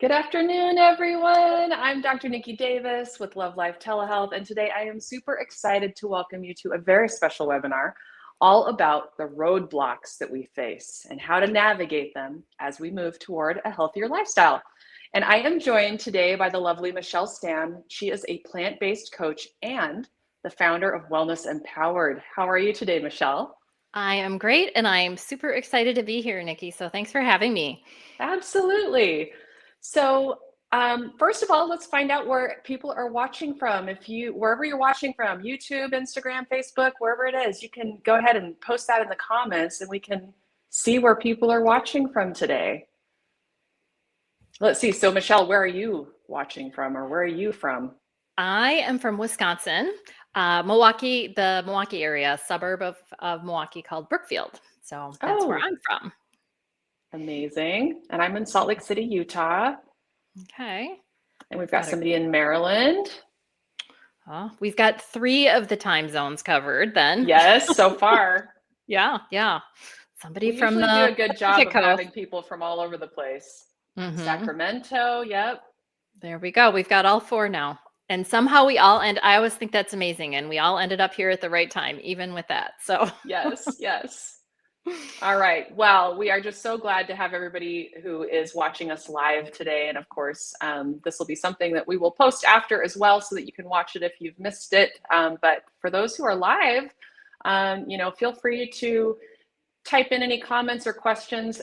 Good afternoon, everyone. I'm Dr. Niki Davis with Love.Life Telehealth, and today I am super excited to welcome you to a very special webinar all about the roadblocks that we face and how to navigate them as we move toward a healthier lifestyle. And I am joined today by the lovely Michele Stamn. She is a plant-based coach and the founder of Wellness Empowered. How are you today, Michele? I am great, and I am super excited to be here, Niki. So thanks for having me. Absolutely. So, first of all, let's find out where people are watching from. Wherever you're watching from, YouTube, Instagram, Facebook, wherever it is, you can go ahead and post that in the comments and we can see where people are watching from today. Let's see. So, Michele, where are you watching from, or where are you from? I am from Wisconsin, the Milwaukee area, suburb of Milwaukee called Brookfield. So that's where Oh, I'm from. amazing. And I'm in Salt Lake City, Utah. Okay. And we've got Got somebody in Maryland. we've got 3 of the time zones covered then. Yes, so far. Yeah. Somebody We from usually do a the good job Pacific of Coast. having people from all over the place. hmm Sacramento, yep. There we go. We've got all 4 now. And somehow I always think that's amazing. And we all ended up here at the right time, even with that. So Yes, yes. All right. Well, we are just so glad to have everybody who is watching us live today. And of course, this will be something that we will post after as well so that you can watch it if you've missed it. But for those who are live, feel free to type in any comments or questions.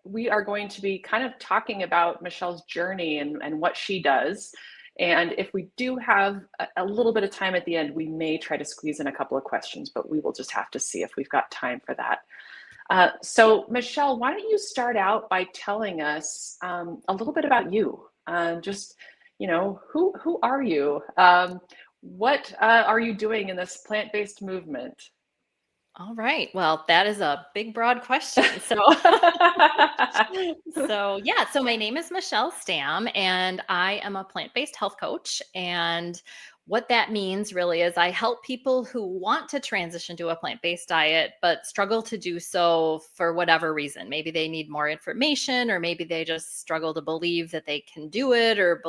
We are going to be kind of talking about Michele's journey and what she does. And if we do have a little bit of time at the end, we may try to squeeze in a couple of questions, but we will just have to see if we've got time for that. So Michele, why don't you start out by telling us a little bit about you? Who are you? What are you doing in this plant-based movement? All right. Well, that is a big, broad question. So my name is Michele Stamn, and I am a plant-based health coach. And what that means really is I help people who want to transition to a plant-based diet, but struggle to do so for whatever reason. Maybe they need more information, or maybe they just struggle to believe that they can do it, or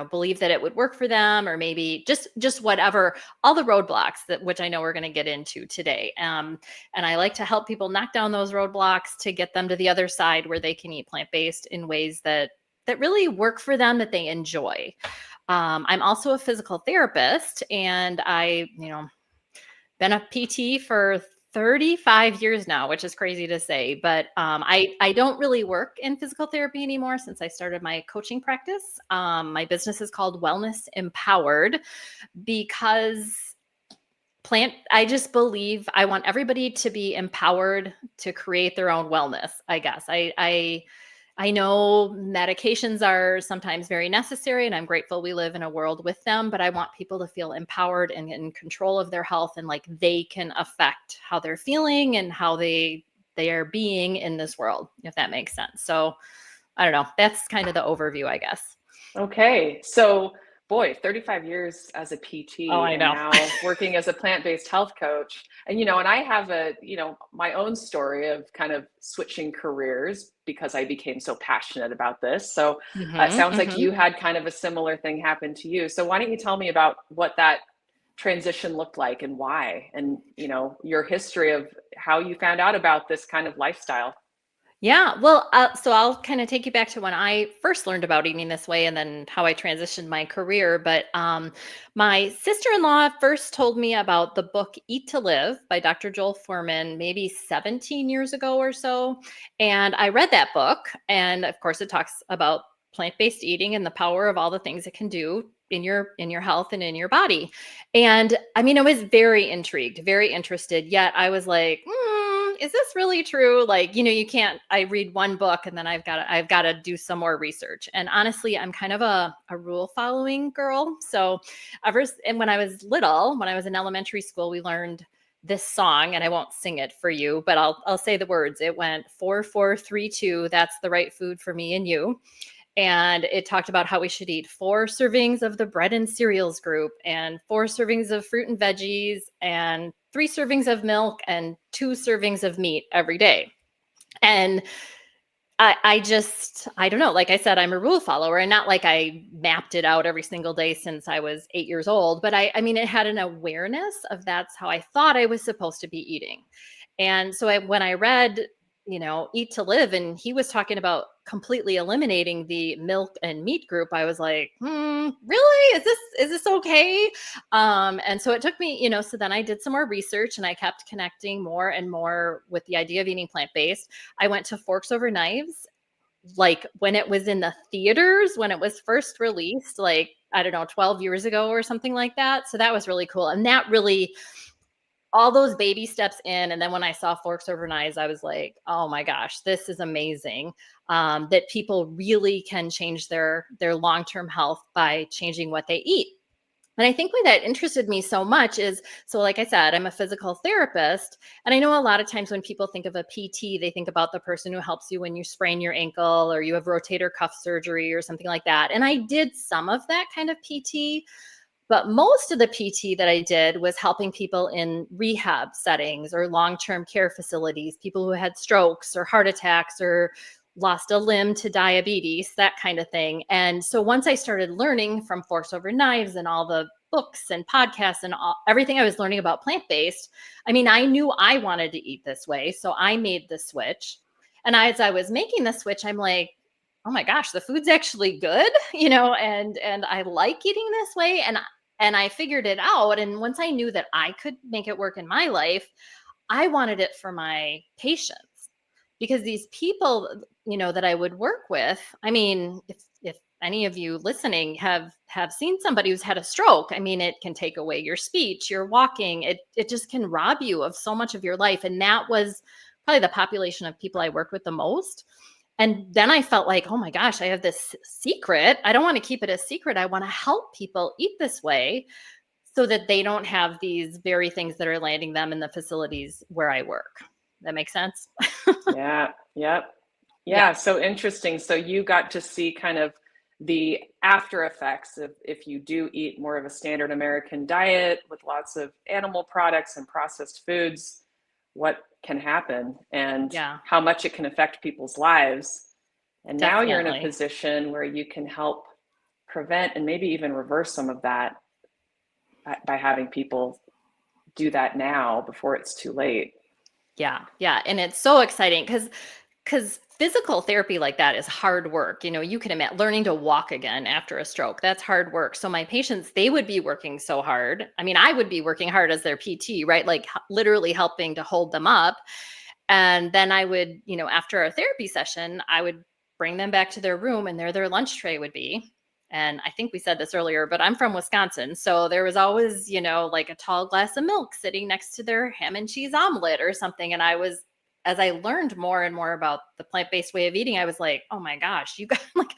believe that it would work for them, or maybe just whatever, all the roadblocks that which I know we're going to get into today. And I like to help people knock down those roadblocks to get them to the other side where they can eat plant-based in ways that really work for them, that they enjoy. I'm also a physical therapist, and been a PT for 35 years now, which is crazy to say, but I don't really work in physical therapy anymore since I started my coaching practice. My business is called Wellness Empowered because I just believe I want everybody to be empowered to create their own wellness, I guess. I know medications are sometimes very necessary, and I'm grateful we live in a world with them, but I want people to feel empowered and in control of their health, and like they can affect how they're feeling and how they are being in this world, if that makes sense. So I don't know. That's kind of the overview, I guess. Okay, so boy, 35 years as a Oh, PT I and know. now working as a plant-based health coach. And and I have my own story of kind of switching careers because I became so passionate about this. So it hmm sounds like hmm you had kind of a similar thing happen to you. So why don't you tell me about what that transition looked like and why, and your history of how you found out about this kind of lifestyle? Yeah, well, so I'll kind of take you back to when I first learned about eating this way, and then how I transitioned my career. But my sister-in-law first told me about the book Eat to Live by Dr. Joel Fuhrman, maybe 17 years ago or so. And I read that book. And of course, it talks about plant-based eating and the power of all the things it can do in your health and in your body. And I mean, I was very intrigued, very interested, yet I was like, is this really true? Like, you can't, I read one book and then I've got to do some more research. And honestly, I'm kind of a rule following girl. So and when I was little, when I was in elementary school, we learned this song, and I won't sing it for you, but I'll say the words. It went 4, 4, 3, 2. That's the right food for me and you. And it talked about how we should eat 4 servings of the bread and cereals group, and 4 servings of fruit and veggies, and 3 servings of milk, and 2 servings of meat every day. And I don't know. Like I said, I'm a rule follower, and not like I mapped it out every single day since I was 8 years old, but I mean, it had an awareness of that's how I thought I was supposed to be eating. And so when I read, Eat to Live, and he was talking about completely eliminating the milk and meat group, I was like, really? Is this okay? And so it took me, so then I did some more research and I kept connecting more and more with the idea of eating plant-based. I went to Forks Over Knives, like when it was in the theaters, when it was first released, like, I don't know, 12 years ago or something like that. So that was really cool. And that really, all those baby steps in. And then when I saw Forks Over Knives, I was like, oh my gosh, this is amazing. That people really can change their long-term health by changing what they eat. And I think why that interested me so much is, so like I said, I'm a physical therapist. And I know a lot of times when people think of a PT, they think about the person who helps you when you sprain your ankle or you have rotator cuff surgery or something like that. And I did some of that kind of PT, but most of the PT that I did was helping people in rehab settings or long-term care facilities, people who had strokes or heart attacks or lost a limb to diabetes, that kind of thing. And so once I started learning from Forks Over Knives and all the books and podcasts and everything I was learning about plant-based, I mean, I knew I wanted to eat this way. So I made the switch. And as I was making the switch, I'm like, oh my gosh, the food's actually good, and I like eating this way. And I figured it out. And once I knew that I could make it work in my life, I wanted it for my patients, because these people, that I would work with, I mean, if any of you listening have seen somebody who's had a stroke, I mean, it can take away your speech, your walking, it just can rob you of so much of your life. And that was probably the population of people I worked with the most. And then I felt like, oh my gosh, I have this secret. I don't want to keep it a secret. I want to help people eat this way so that they don't have these very things that are landing them in the facilities where I work. That makes sense? Yeah, yep. Yeah. Yeah, so interesting. So you got to see kind of the after effects of if you do eat more of a standard American diet with lots of animal products and processed foods, what can happen and Yeah, how much it can affect people's lives. And now you're in a definitely. position where you can help prevent and maybe even reverse some of that by having people do that now before it's too late. Yeah. Yeah. And it's so exciting because physical therapy like that is hard work. You can imagine learning to walk again after a stroke. That's hard work. So my patients, they would be working so hard. I mean, I would be working hard as their PT, right? Like literally helping to hold them up. And then I would, after our therapy session, I would bring them back to their room, and there their lunch tray would be. And I think we said this earlier, but I'm from Wisconsin. So there was always, like a tall glass of milk sitting next to their ham and cheese omelet or something. And as I learned more and more about the plant-based way of eating, I was like, oh my gosh, you got like,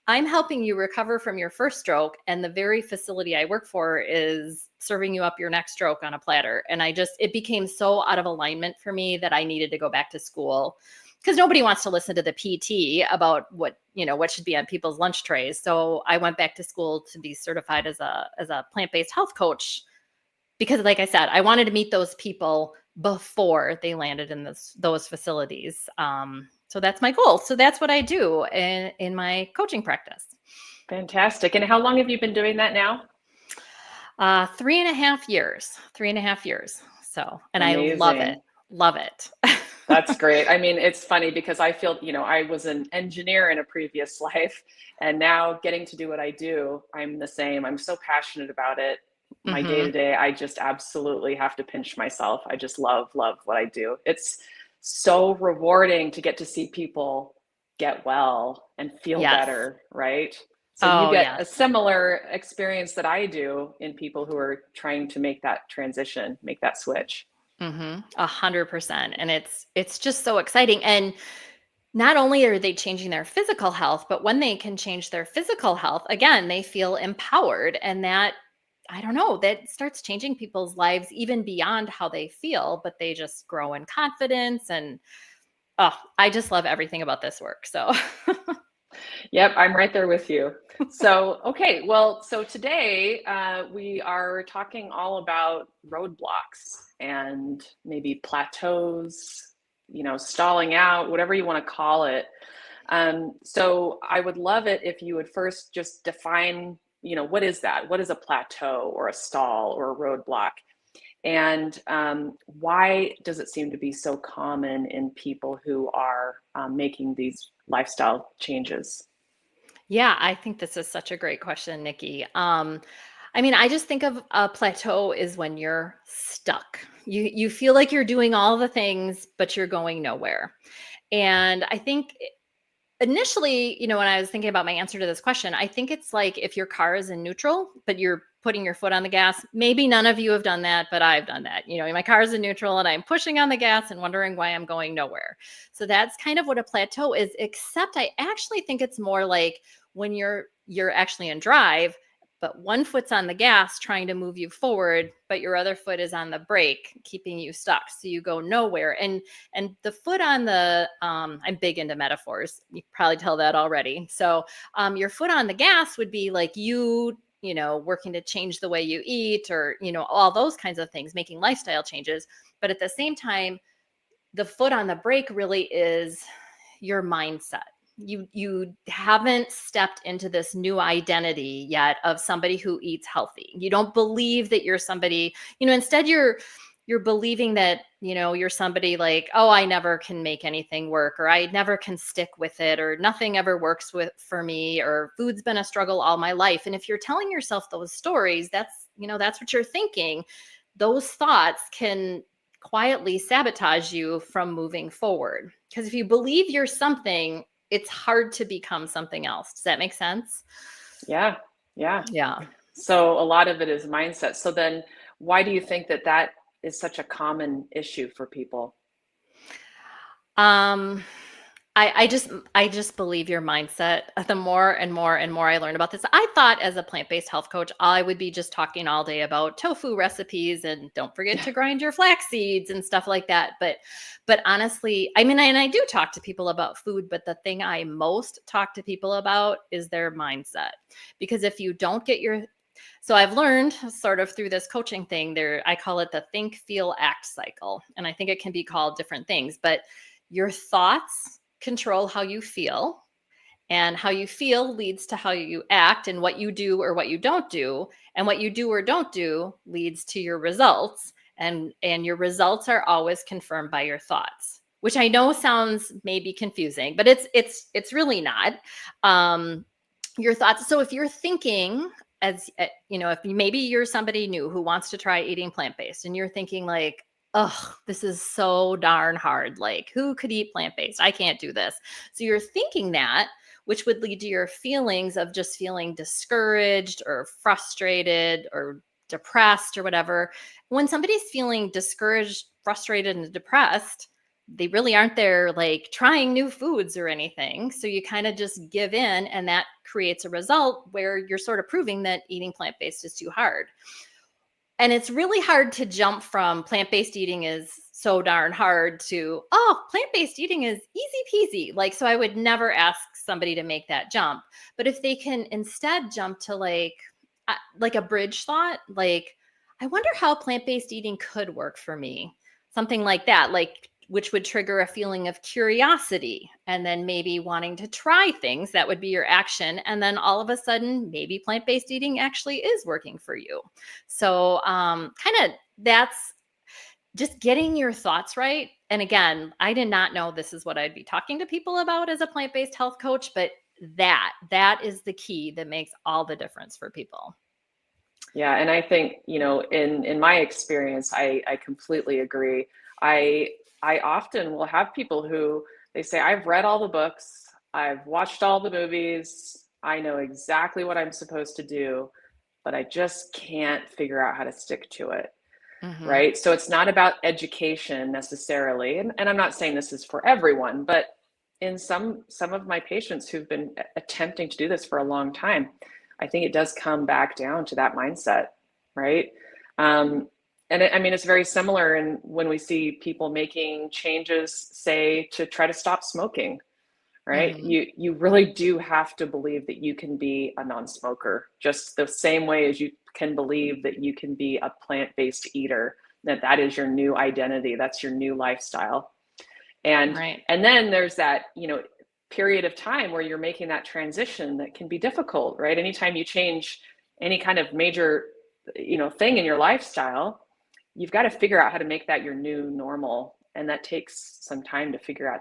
I'm helping you recover from your first stroke. And the very facility I work for is serving you up your next stroke on a platter. And it became so out of alignment for me that I needed to go back to school, because nobody wants to listen to the PT about what should be on people's lunch trays. So I went back to school to be certified as a plant-based health coach, because like I said, I wanted to meet those people before they landed in those facilities. So that's my goal. So that's what I do in my coaching practice. Fantastic. And how long have you been doing that now? 3.5 years. 3.5 years. So, and I love it. Amazing. Love it. That's great. I mean, it's funny because I feel, I was an engineer in a previous life, and now getting to do what I do, I'm the same. I'm so passionate about it. My day to Hmm. day, I just absolutely have to pinch myself. I just love what I do. It's so rewarding to get to see people get well and feel Yes. better, right? So you Oh, get a yes. similar experience that I do in people who are trying to make that transition, make that switch. 100%. And it's just so exciting. And not only are they changing their physical health, but when they can change their physical health, again, they feel empowered. And that, I don't know, that starts changing people's lives even beyond how they feel, but they just grow in confidence. And oh, I just love everything about this work. So, Yep, I'm right there with you. So, okay, well, so today we are talking all about roadblocks and maybe plateaus, stalling out, whatever you want to call it. So I would love it if you would first just define, what is that? What is a plateau or a stall or a roadblock? And why does it seem to be so common in people who are making these lifestyle changes? Yeah, I think this is such a great question, Nikki. I mean, I just think of a plateau is when you're stuck. You feel like you're doing all the things, but you're going nowhere. And I think initially, when I was thinking about my answer to this question, I think it's like if your car is in neutral, but you're putting your foot on the gas. Maybe none of you have done that, but I've done that. My car is in neutral and I'm pushing on the gas and wondering why I'm going nowhere. So that's kind of what a plateau is, except I actually think it's more like when you're actually in drive, but one foot's on the gas trying to move you forward, but your other foot is on the brake keeping you stuck, so you go nowhere. And the foot on the I'm big into metaphors, you can probably tell that already. So your foot on the gas would be like working to change the way you eat, or all those kinds of things, making lifestyle changes. But at the same time, the foot on the brake really is your mindset. You haven't stepped into this new identity yet of somebody who eats healthy. You don't believe that you're somebody, instead you're believing that, you're somebody like, oh, I never can make anything work, or I never can stick with it, or nothing ever works for me, or food's been a struggle all my life. And if you're telling yourself those stories, that's what you're thinking. Those thoughts can quietly sabotage you from moving forward. Because if you believe you're something, it's hard to become something else. Does that make sense? Yeah, yeah. Yeah. So a lot of it is mindset. So then why do you think that that is such a common issue for people? Um, I just believe your mindset. The more and more and more I learn about this, I thought as a plant-based health coach, I would be just talking all day about tofu recipes and don't forget to grind your flax seeds and stuff like that. But honestly, I mean, and I do talk to people about food, but the thing I most talk to people about is their mindset. Because if you don't get your so I've learned sort of through this coaching thing there, I call it the think, feel, act cycle. And I think it can be called different things, but your thoughts control how you feel, and how you feel leads to how you act and what you do or what you don't do, and what you do or don't do leads to your results, and your results are always confirmed by your thoughts, which I know sounds maybe confusing, but it's really not. Your thoughts, so if you're thinking, as if maybe you're somebody new who wants to try eating plant-based and you're thinking like, oh, this is so darn hard. Like, who could eat plant based? I can't do this. So you're thinking that, which would lead to your feelings of just feeling discouraged or frustrated or depressed or whatever. When somebody's feeling discouraged, frustrated, and depressed, they really aren't there like trying new foods or anything. So you kind of just give in, and that creates a result where you're sort of proving that eating plant based is too hard. And it's really hard to jump from plant-based eating is so darn hard to, oh, plant-based eating is easy peasy. Like, so I would never ask somebody to make that jump. But if they can instead jump to like a bridge thought, like, I wonder how plant-based eating could work for me. Something like that, like, which would trigger a feeling of curiosity, and then maybe wanting to try things. That would be your action. And then all of a sudden, maybe plant-based eating actually is working for you. So kind of that's just getting your thoughts right. And again, I did not know this is what I'd be talking to people about as a plant-based health coach, but that is the key that makes all the difference for people. Yeah, and I think, in my experience, I completely agree. I I often will have people who they say, I've read all the books, I've watched all the movies, I know exactly what I'm supposed to do, but I just can't figure out how to stick to it. Hmm. Right? So it's not about education necessarily. And I'm not saying this is for everyone, but in some of my patients who've been attempting to do this for a long time, I think it does come back down to that mindset, right? Um, I mean, it's very similar in when we see people making changes, say, to try to stop smoking, right? Hmm. You really do have to believe that you can be a non-smoker, just the same way as you can believe that you can be a plant-based eater, that that is your new identity, that's your new lifestyle. And Right. and then there's that, period of time where you're making that transition that can be difficult, right? Anytime you change any kind of major, thing in your lifestyle, you've got to figure out how to make that your new normal. And that takes some time to figure out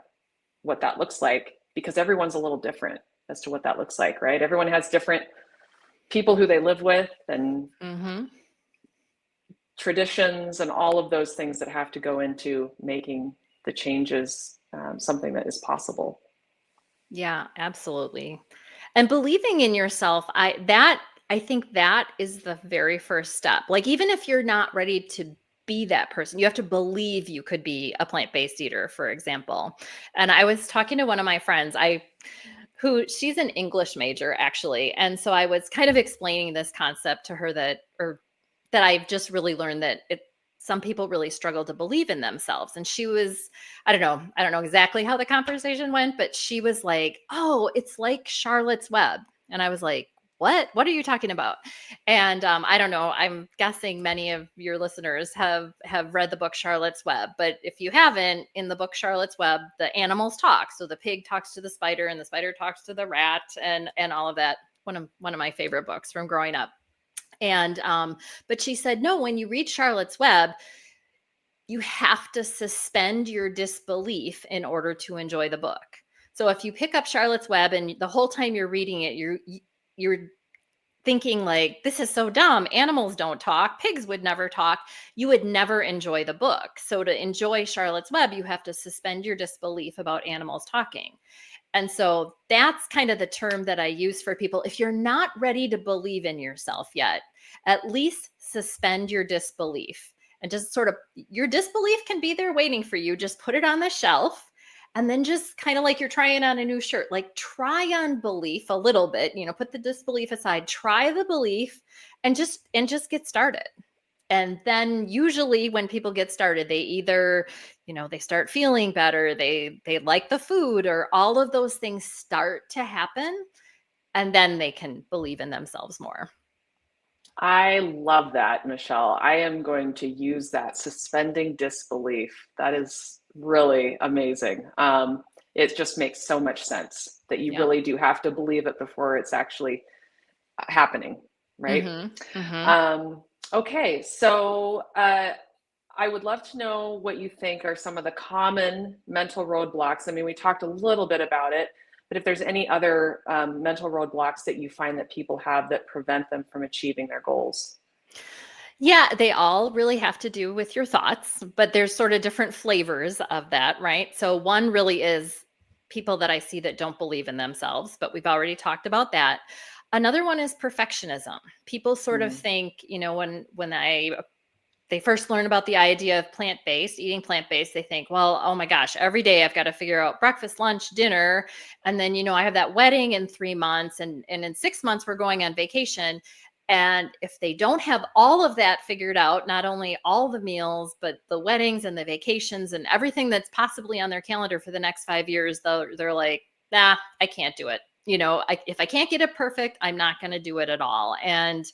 what that looks like, because everyone's a little different as to what that looks like, right? Everyone has different people who they live with and traditions and all of those things that have to go into making the changes something that is possible. Yeah, absolutely. And believing in yourself, I think that is the very first step. Like, even if you're not ready to be that person, you have to believe you could be a plant-based eater, for example. And I was talking to one of my friends, she's an English major actually. And so I was kind of explaining this concept to her that I've just really learned that some people really struggle to believe in themselves. And she was, I don't know exactly how the conversation went, but she was like, "Oh, it's like Charlotte's Web." And I was like, What are you talking about?" And I don't know. I'm guessing many of your listeners have read the book Charlotte's Web, but if you haven't, in the book Charlotte's Web, the animals talk. So the pig talks to the spider, and the spider talks to the rat, and all of that. One of my favorite books from growing up. And but she said, no, when you read Charlotte's Web, you have to suspend your disbelief in order to enjoy the book. So if you pick up Charlotte's Web and the whole time you're reading it, you're thinking like, this is so dumb. Animals don't talk. Pigs would never talk. You would never enjoy the book. So to enjoy Charlotte's Web, you have to suspend your disbelief about animals talking. And so that's kind of the term that I use for people. If you're not ready to believe in yourself yet, at least suspend your disbelief. And just sort of, your disbelief can be there waiting for you. Just put it on the shelf. And then just kind of like you're trying on a new shirt, like try on belief a little bit, put the disbelief aside, try the belief and just get started. And then usually when people get started, they either, they start feeling better, they like the food, or all of those things start to happen, and then they can believe in themselves more. I love that, Michele. I am going to use that, suspending disbelief. That is really amazing. It just makes so much sense that you really do have to believe it before it's actually happening, right? Mm-hmm. Mm-hmm. Okay, so I would love to know what you think are some of the common mental roadblocks. I mean, we talked a little bit about it, but if there's any other mental roadblocks that you find that people have that prevent them from achieving their goals. Yeah, they all really have to do with your thoughts, but there's sort of different flavors of that, right? So one really is people that I see that don't believe in themselves, but we've already talked about that. Another one is perfectionism. People sort of think, when they first learn about the idea of eating plant-based, they think, well, oh my gosh, every day I've got to figure out breakfast, lunch, dinner. And then, I have that wedding in 3 months, and in 6 months we're going on vacation. And if they don't have all of that figured out, not only all the meals, but the weddings and the vacations and everything that's possibly on their calendar for the next 5 years, they're like, nah, I can't do it. If I can't get it perfect, I'm not going to do it at all. And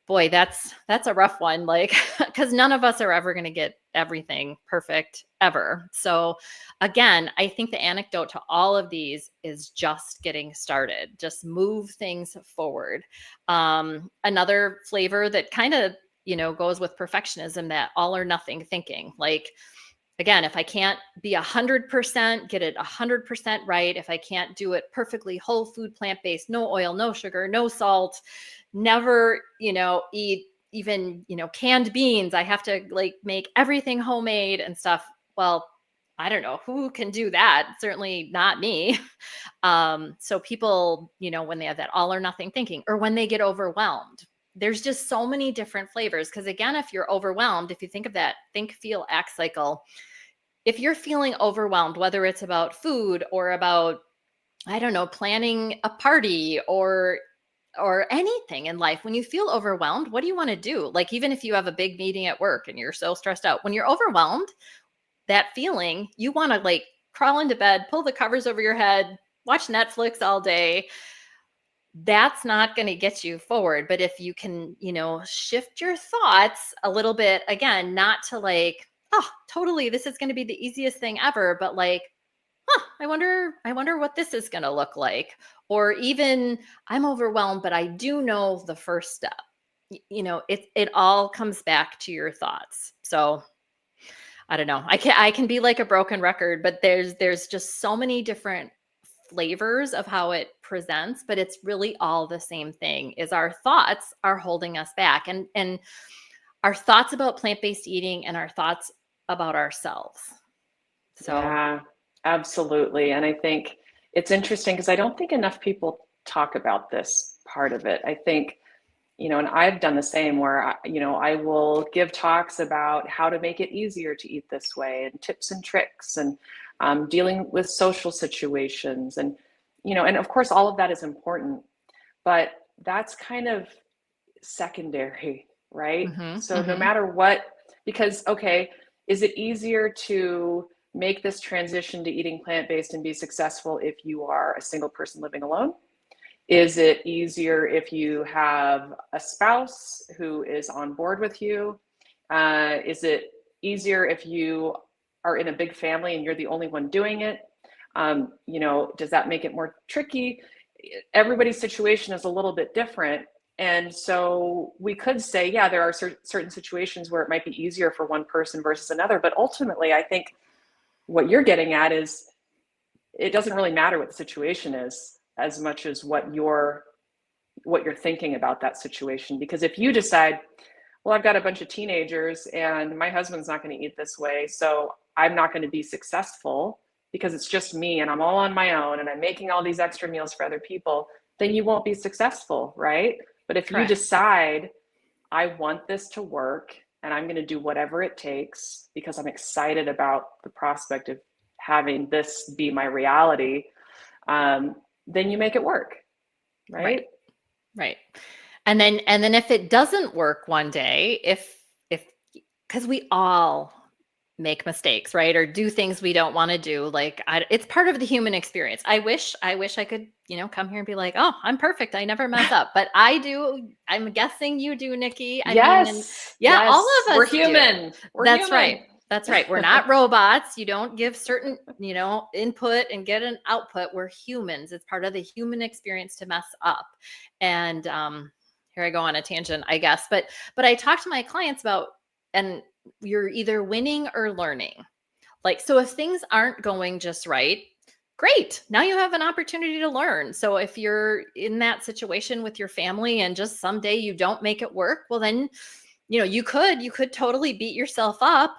boy, that's a rough one, like, because none of us are ever going to get everything perfect ever. So again, I think the anecdote to all of these is just getting started. Just move things forward. Another flavor that kind of, goes with perfectionism, that all or nothing thinking. Like, again, if I can't be 100%, get it 100% right, if I can't do it perfectly whole food, plant-based, no oil, no sugar, no salt, never, eat even, canned beans, I have to like make everything homemade and stuff. Well, I don't know who can do that. Certainly not me. So people, when they have that all or nothing thinking, or when they get overwhelmed, there's just so many different flavors. Because again, if you're overwhelmed, if you think of that think, feel, act cycle, if you're feeling overwhelmed, whether it's about food or about, I don't know, planning a party or anything in life, when you feel overwhelmed, what do you want to do? Like, even if you have a big meeting at work and you're so stressed out, when you're overwhelmed, that feeling, you want to like crawl into bed, pull the covers over your head, watch Netflix all day. That's not going to get you forward. But if you can, shift your thoughts a little bit, again, not to like, oh, totally, this is going to be the easiest thing ever, but like, I wonder what this is going to look like. Or even I'm overwhelmed, but I do know the first step. It all comes back to your thoughts. So I don't know. I can be like a broken record, but there's just so many different flavors of how it presents, but it's really all the same thing. Is our thoughts are holding us back, and our thoughts about plant-based eating and our thoughts about ourselves. So, Yeah, absolutely. And I think it's interesting because I don't think enough people talk about this part of it. I think, and I've done the same where, I will give talks about how to make it easier to eat this way and tips and tricks and dealing with social situations. And of course, all of that is important, but that's kind of secondary, right? mhm, So no mhm. matter what, because, okay, is it easier to make this transition to eating plant-based and be successful if you are a single person living alone? Is it easier if you have a spouse who is on board with you? Is it easier if you are in a big family and you're the only one doing it? Does that make it more tricky? Everybody's situation is a little bit different. And so we could say, yeah, there are certain situations where it might be easier for one person versus another. But ultimately, I think what you're getting at is it doesn't really matter what the situation is as much as what you're thinking about that situation. Because if you decide, well, I've got a bunch of teenagers and my husband's not going to eat this way, so I'm not going to be successful because it's just me and I'm all on my own and I'm making all these extra meals for other people, then you won't be successful, right? But if you Correct. decide, I want this to work and I'm going to do whatever it takes because I'm excited about the prospect of having this be my reality, then you make it work, Right. right? Right. And then if it doesn't work one day, if because we all make mistakes, right? Or do things we don't want to do. Like it's part of the human experience. I wish I could, come here and be like, oh, I'm perfect. I never mess up. But I do. I'm guessing you do, Nikki. I mean, and Yes, yeah, all yes, of we're us do. human. We're That's right. human. That's right. We're not robots. You don't give certain, input and get an output. We're humans. It's part of the human experience to mess up. And here I go on a tangent, I guess. But I talk to my clients about, and you're either winning or learning. Like, so if things aren't going just right, great. Now you have an opportunity to learn. So if you're in that situation with your family and just someday you don't make it work, well then, you could totally beat yourself up.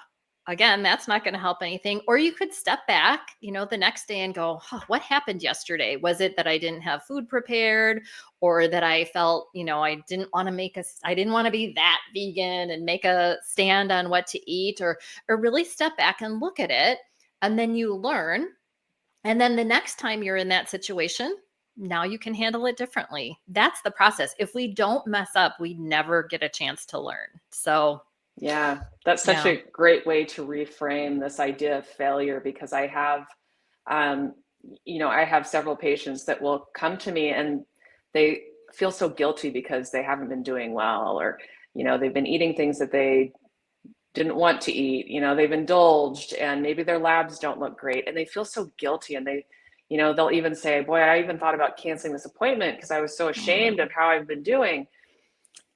Again, that's not going to help anything. Or you could step back, the next day and go, oh, what happened yesterday? Was it that I didn't have food prepared, or that I felt, I didn't want to be that vegan and make a stand on what to eat, or really step back and look at it. And then you learn. And then the next time you're in that situation, now you can handle it differently. That's the process. If we don't mess up, we never get a chance to learn. So, Yeah, that's such yeah. a great way to reframe this idea of failure because um, I have several patients that will come to me and they feel so guilty because they haven't been doing well, or, they've been eating things that they didn't want to eat, they've indulged and maybe their labs don't look great and they feel so guilty and they'll even say, boy, I even thought about canceling this appointment because I was so ashamed Mm, of how I've been doing.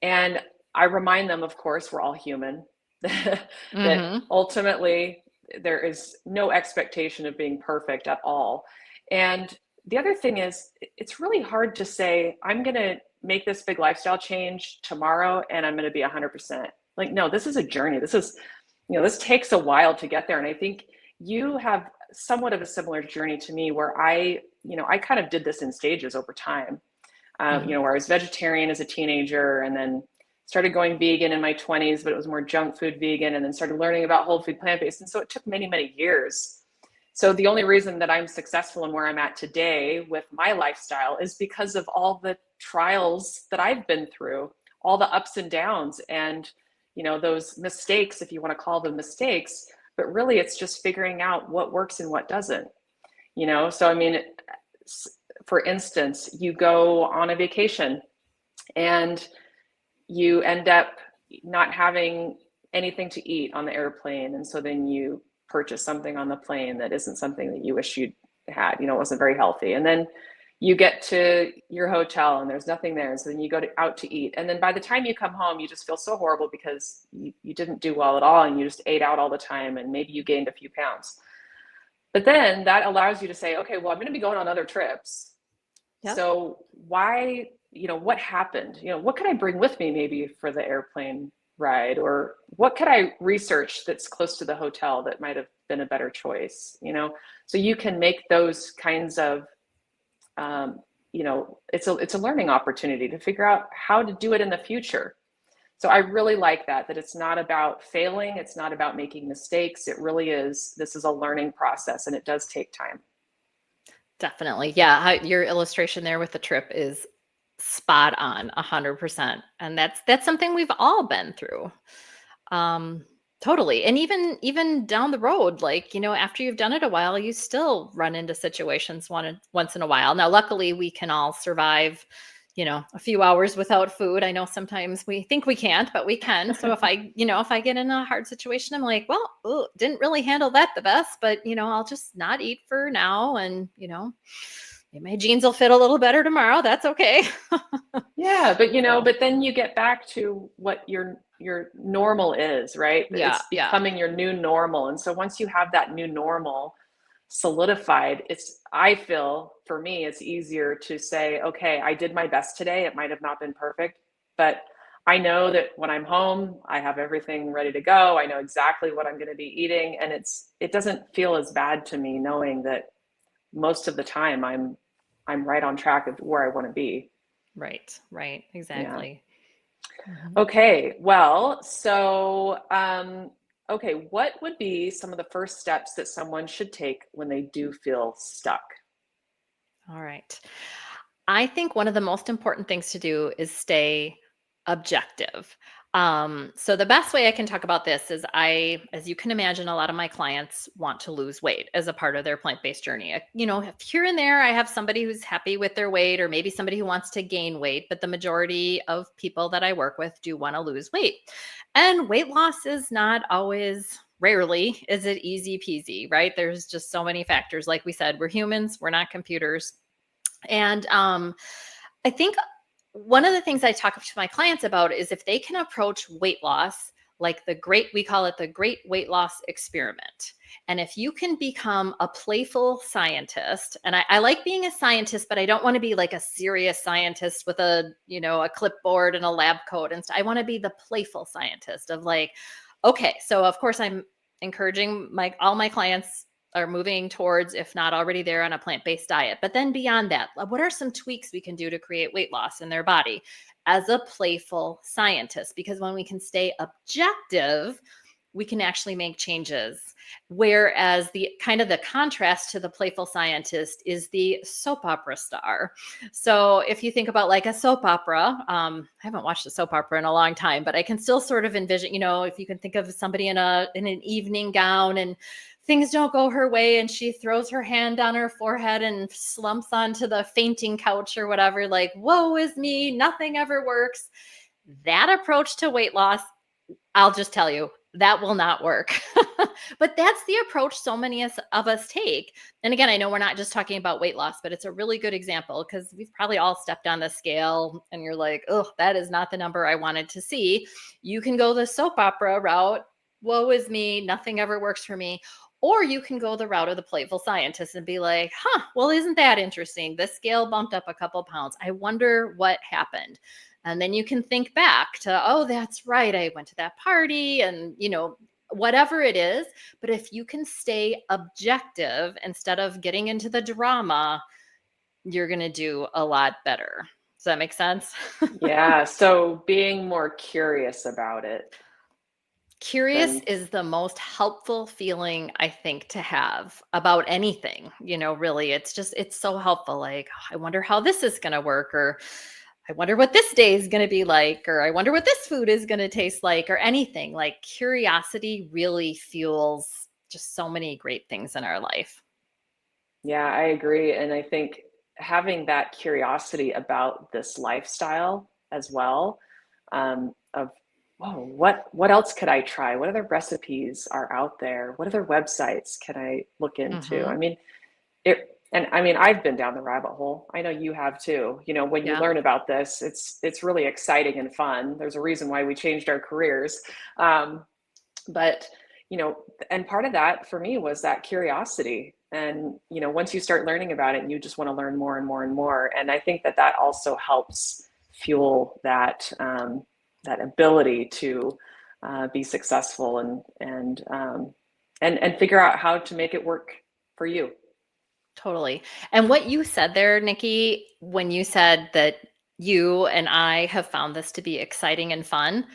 And I remind them, of course, we're all human, that mhm. ultimately there is no expectation of being perfect at all. And the other thing is, it's really hard to say, I'm going to make this big lifestyle change tomorrow and I'm going to be 100%. Like, no, this is a journey. This takes a while to get there. And I think you have somewhat of a similar journey to me where I kind of did this in stages over time, Mhm. where I was vegetarian as a teenager and then started going vegan in my 20s, but it was more junk food vegan, and then started learning about whole food plant-based. And so it took many, many years. So the only reason that I'm successful in where I'm at today with my lifestyle is because of all the trials that I've been through, all the ups and downs, and those mistakes, if you want to call them mistakes, but really it's just figuring out what works and what doesn't. So I mean, for instance, you go on a vacation and you end up not having anything to eat on the airplane. And so then you purchase something on the plane that isn't something that you wish you'd had. It wasn't very healthy. And then you get to your hotel and there's nothing there. So then you go out to eat. And then by the time you come home, you just feel so horrible because you didn't do well at all and you just ate out all the time and maybe you gained a few pounds. But then that allows you to say, okay, well, I'm going to be going on other trips. Yep. So why, what happened? What could I bring with me maybe for the airplane ride? Or what could I research that's close to the hotel that might have been a better choice? So you can make those kinds of, it's a learning opportunity to figure out how to do it in the future. So I really like that it's not about failing. It's not about making mistakes. It really is, this is a learning process and it does take time. Definitely. Yeah. Your illustration there with the trip is spot on 100%. And that's something we've all been through. Totally. And even down the road, like, after you've done it a while, you still run into situations once in a while. Now, luckily we can all survive, a few hours without food. I know sometimes we think we can't, but we can. So if I get in a hard situation, I'm like, well, ooh, didn't really handle that the best, but I'll just not eat for now. And, my jeans will fit a little better tomorrow. That's okay. Yeah. But, but then you get back to what your normal is, right? Yeah. It's becoming your new normal. And so once you have that new normal solidified, I feel for me, it's easier to say, okay, I did my best today. It might have not been perfect, but I know that when I'm home, I have everything ready to go. I know exactly what I'm going to be eating. And it doesn't feel as bad to me knowing that most of the time I'm right on track of where I want to be. Right. Exactly. Yeah. Okay. Well, so, okay, what would be some of the first steps that someone should take when they do feel stuck? All right. I think one of the most important things to do is stay objective. So the best way I can talk about this is as you can imagine, a lot of my clients want to lose weight as a part of their plant-based journey. Here and there, I have somebody who's happy with their weight or maybe somebody who wants to gain weight, but the majority of people that I work with do want to lose weight. And weight loss is not always rarely is it easy peasy, right? There's just so many factors. Like we said, we're humans, we're not computers. And I think one of the things I talk to my clients about is if they can approach weight loss like we call it the great weight loss experiment. And if you can become a playful scientist, and I like being a scientist, but I don't want to be like a serious scientist with a clipboard and a lab coat and stuff. I want to be the playful scientist of like, okay, so of course I'm encouraging all my clients are moving towards, if not already there, on a plant-based diet. But then beyond that, what are some tweaks we can do to create weight loss in their body as a playful scientist? Because when we can stay objective, we can actually make changes. Whereas the contrast to the playful scientist is the soap opera star. So if you think about like a soap opera, I haven't watched a soap opera in a long time, but I can still sort of envision, if you can think of somebody in an evening gown and things don't go her way and she throws her hand on her forehead and slumps onto the fainting couch or whatever, like, woe is me, nothing ever works. That approach to weight loss, I'll just tell you, that will not work. But that's the approach so many of us take. And again, I know we're not just talking about weight loss, but it's a really good example because we've probably all stepped on the scale and you're like, oh, that is not the number I wanted to see. You can go the soap opera route. Woe is me, nothing ever works for me. Or you can go the route of the playful scientist and be like, well, isn't that interesting? The scale bumped up a couple pounds. I wonder what happened. And then you can think back to, oh, that's right. I went to that party and, whatever it is. But if you can stay objective instead of getting into the drama, you're going to do a lot better. Does that make sense? Yeah. So being more curious about it. Curious is the most helpful feeling I think to have about anything, really. It's so helpful. Like, I wonder how this is going to work, or I wonder what this day is going to be like, or I wonder what this food is going to taste like, or anything. Like curiosity really fuels just so many great things in our life. Yeah, I agree. And I think having that curiosity about this lifestyle as well, of, whoa, what else could I try? What other recipes are out there? What other websites can I look into? Mm-hmm. I mean, And I mean, I've been down the rabbit hole. I know you have too. You know, when you Yeah, learn about this, it's really exciting and fun. There's a reason why we changed our careers. Um, but you know, and part of that for me was that curiosity. And you know, once you start learning about it, you just want to learn more and more and more. And I think that that also helps fuel that that ability to be successful and figure out how to make it work for you. totally. And what you said there, Niki, when you said that you and I have found this to be exciting and fun,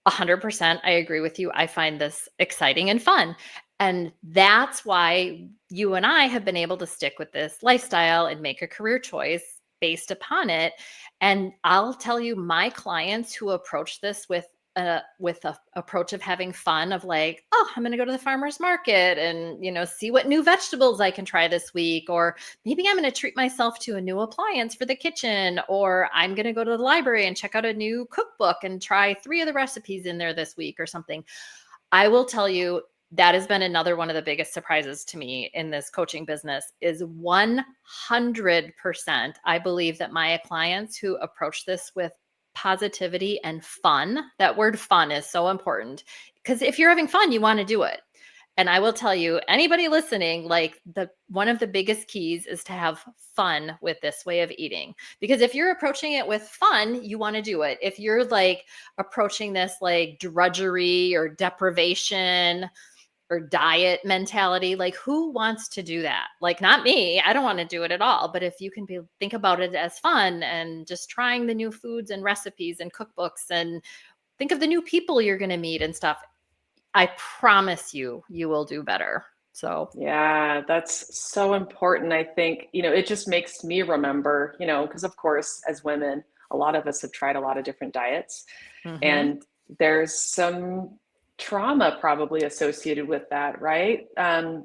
100% I agree with you. I find this exciting and fun. And that's why you and I have been able to stick with this lifestyle and make a career choice based upon it. And I'll tell you, my clients who approach this with a approach of having fun, of like, oh, I'm going to go to the farmer's market and, see what new vegetables I can try this week, or maybe I'm going to treat myself to a new appliance for the kitchen, or I'm going to go to the library and check out a new cookbook and try 3 of the recipes in there this week or something. I will tell you, that has been another one of the biggest surprises to me in this coaching business is 100%. I believe that my clients who approach this with positivity and fun, that word fun is so important, because if you're having fun, you want to do it. And I will tell you, anybody listening, like, the one of the biggest keys is to have fun with this way of eating. Because if you're approaching it with fun, you want to do it. If you're like approaching this like drudgery or deprivation or diet mentality, like, who wants to do that? Like, not me. I don't want to do it at all. But if you can think about it as fun and just trying the new foods and recipes and cookbooks, and think of the new people you're going to meet and stuff, I promise you, you will do better. So, Yeah, that's so important. I think, you know, it just makes me remember, you know, because of course, as women, a lot of us have tried a lot of different diets, mhm, and there's some trauma probably associated with that, right?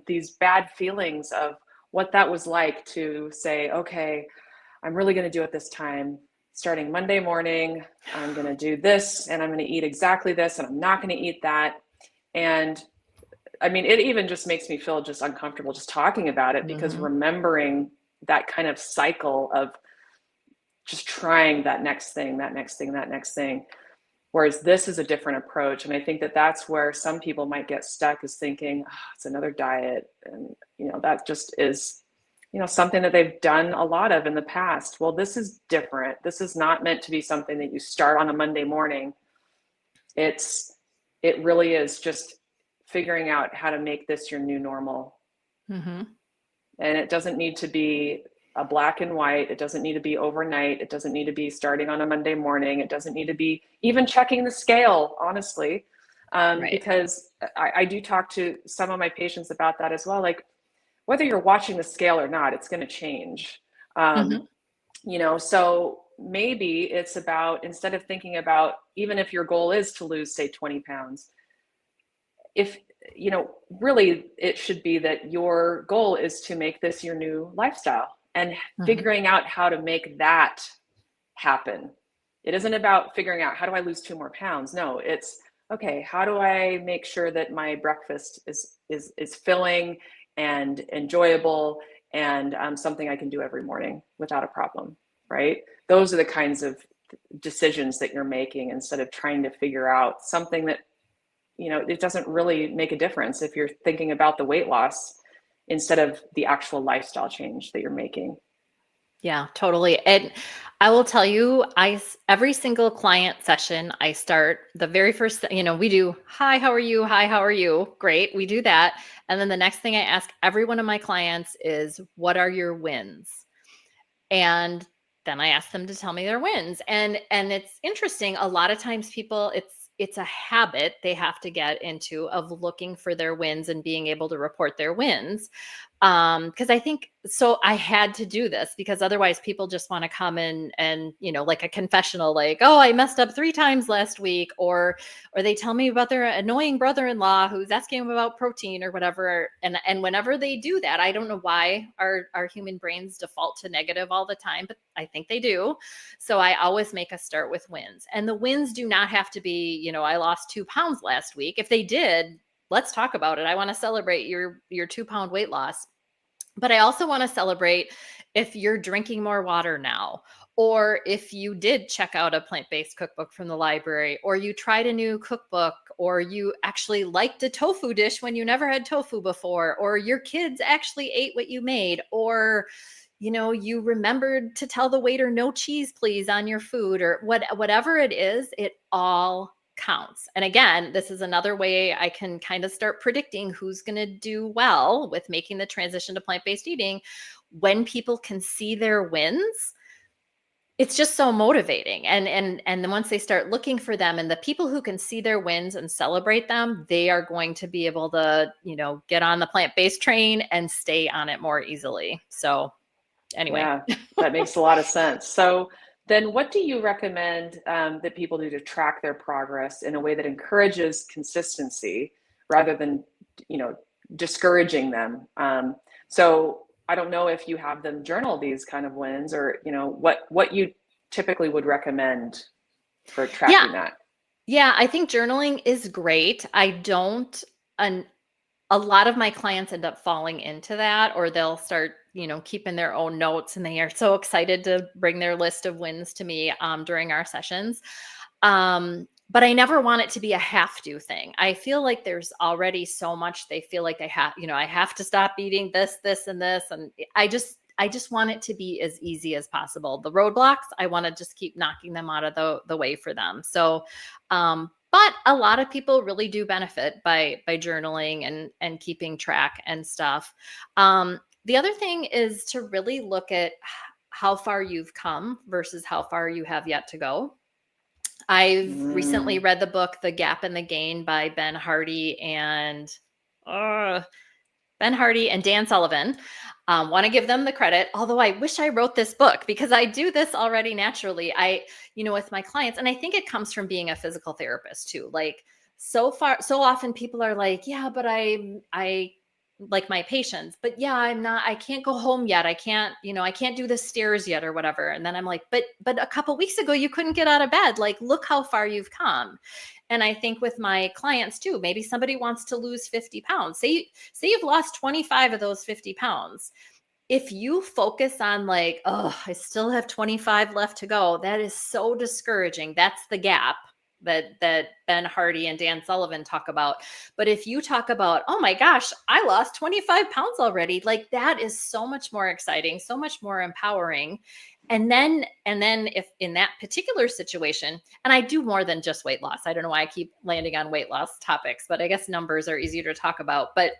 These bad feelings of what that was like to say, okay, I'm really going to do it this time. Starting Monday morning, I'm going to do this and I'm going to eat exactly this and I'm not going to eat that. And I mean, it even just makes me feel just uncomfortable just talking about it, because mhm. remembering that kind of cycle of just trying that next thing, that next thing, that next thing. Whereas this is a different approach. And I think that that's where some people might get stuck, is thinking, oh, it's another diet. And, you know, that just is, you know, something that they've done a lot of in the past. Well, this is different. This is not meant to be something that you start on a Monday morning. It's, it really is just figuring out how to make this your new normal. Mhm. And it doesn't need to be a black and white. It doesn't need to be overnight. It doesn't need to be starting on a Monday morning. It doesn't need to be even checking the scale, honestly. Right. Because I do talk to some of my patients about that as well. Like, whether you're watching the scale or not, it's going to change. Um, Mhm. you know, so maybe it's about, instead of thinking about, even if your goal is to lose, say, 20 pounds, if, you know, really it should be that your goal is to make this your new lifestyle, and Mhm. figuring out how to make that happen. It isn't about figuring out, how do I lose 2 more pounds? No, it's, okay, how do I make sure that my breakfast is filling and enjoyable, and something I can do every morning without a problem, right? Those are the kinds of decisions that you're making, instead of trying to figure out something that, you know, it doesn't really make a difference if you're thinking about the weight loss instead of the actual lifestyle change that you're making. Yeah, totally. And I will tell you, every single client session, I start the very first, we do, hi, how are you? Hi, how are you? Great. We do that. And then the next thing I ask every one of my clients is, what are your wins? And then I ask them to tell me their wins. And it's interesting. A lot of times people, it's a habit they have to get into, of looking for their wins and being able to report their wins. Because I think, so I had to do this, because otherwise people just want to come in and, like a confessional, like, oh, I messed up 3 times last week, or they tell me about their annoying brother-in-law who's asking them about protein or whatever. And whenever they do that, I don't know why our human brains default to negative all the time, but I think they do. So I always make us start with wins. And the wins do not have to be, I lost 2 pounds last week. If they did, let's talk about it. I want to celebrate your 2 pound weight loss. But I also want to celebrate if you're drinking more water now, or if you did check out a plant-based cookbook from the library, or you tried a new cookbook, or you actually liked a tofu dish when you never had tofu before, or your kids actually ate what you made, or you remembered to tell the waiter no cheese please on your food, or whatever it is, it all counts. And again, this is another way I can kind of start predicting who's going to do well with making the transition to plant-based eating. When people can see their wins, it's just so motivating. And then once they start looking for them, and the people who can see their wins and celebrate them, they are going to be able to, get on the plant-based train and stay on it more easily. So anyway. Yeah, that makes a lot of sense. So then what do you recommend that people do to track their progress in a way that encourages consistency rather than, you know, discouraging them? So I don't know if you have them journal these kind of wins, or, what you typically would recommend for Yeah. tracking that. Yeah, I think journaling is great. I don't, an a lot of my clients end up falling into that, or they'll start, keeping their own notes, and they are so excited to bring their list of wins to me during our sessions. But I never want it to be a have to thing. I feel like there's already so much they feel like they have, I have to stop eating this, this, and this. And I just want it to be as easy as possible. The roadblocks, I want to just keep knocking them out of the way for them. So, but a lot of people really do benefit by journaling and keeping track and stuff. The other thing is to really look at how far you've come versus how far you have yet to go. I've recently Mm. read the book The Gap and the Gain by uh, Ben Hardy and Dan Sullivan. Want to give them the credit, although I wish I wrote this book, because I do this already naturally. With my clients, and I think it comes from being a physical therapist too. Like, so often people are like, yeah, but I like my patients, but yeah, I can't go home yet. I can't do the stairs yet or whatever. And then I'm like, but a couple weeks ago you couldn't get out of bed. Like, look how far you've come. And I think with my clients too, maybe somebody wants to lose 50 pounds. Say you've lost 25 of those 50 pounds. If you focus on like, oh, I still have 25 left to go, that is so discouraging. That's the gap that Ben Hardy and Dan Sullivan talk about. But if you talk about, oh my gosh, I lost 25 pounds already, like that is so much more exciting, so much more empowering. And then if in that particular situation, and I do more than just weight loss. I don't know why I keep landing on weight loss topics, but I guess numbers are easier to talk about. But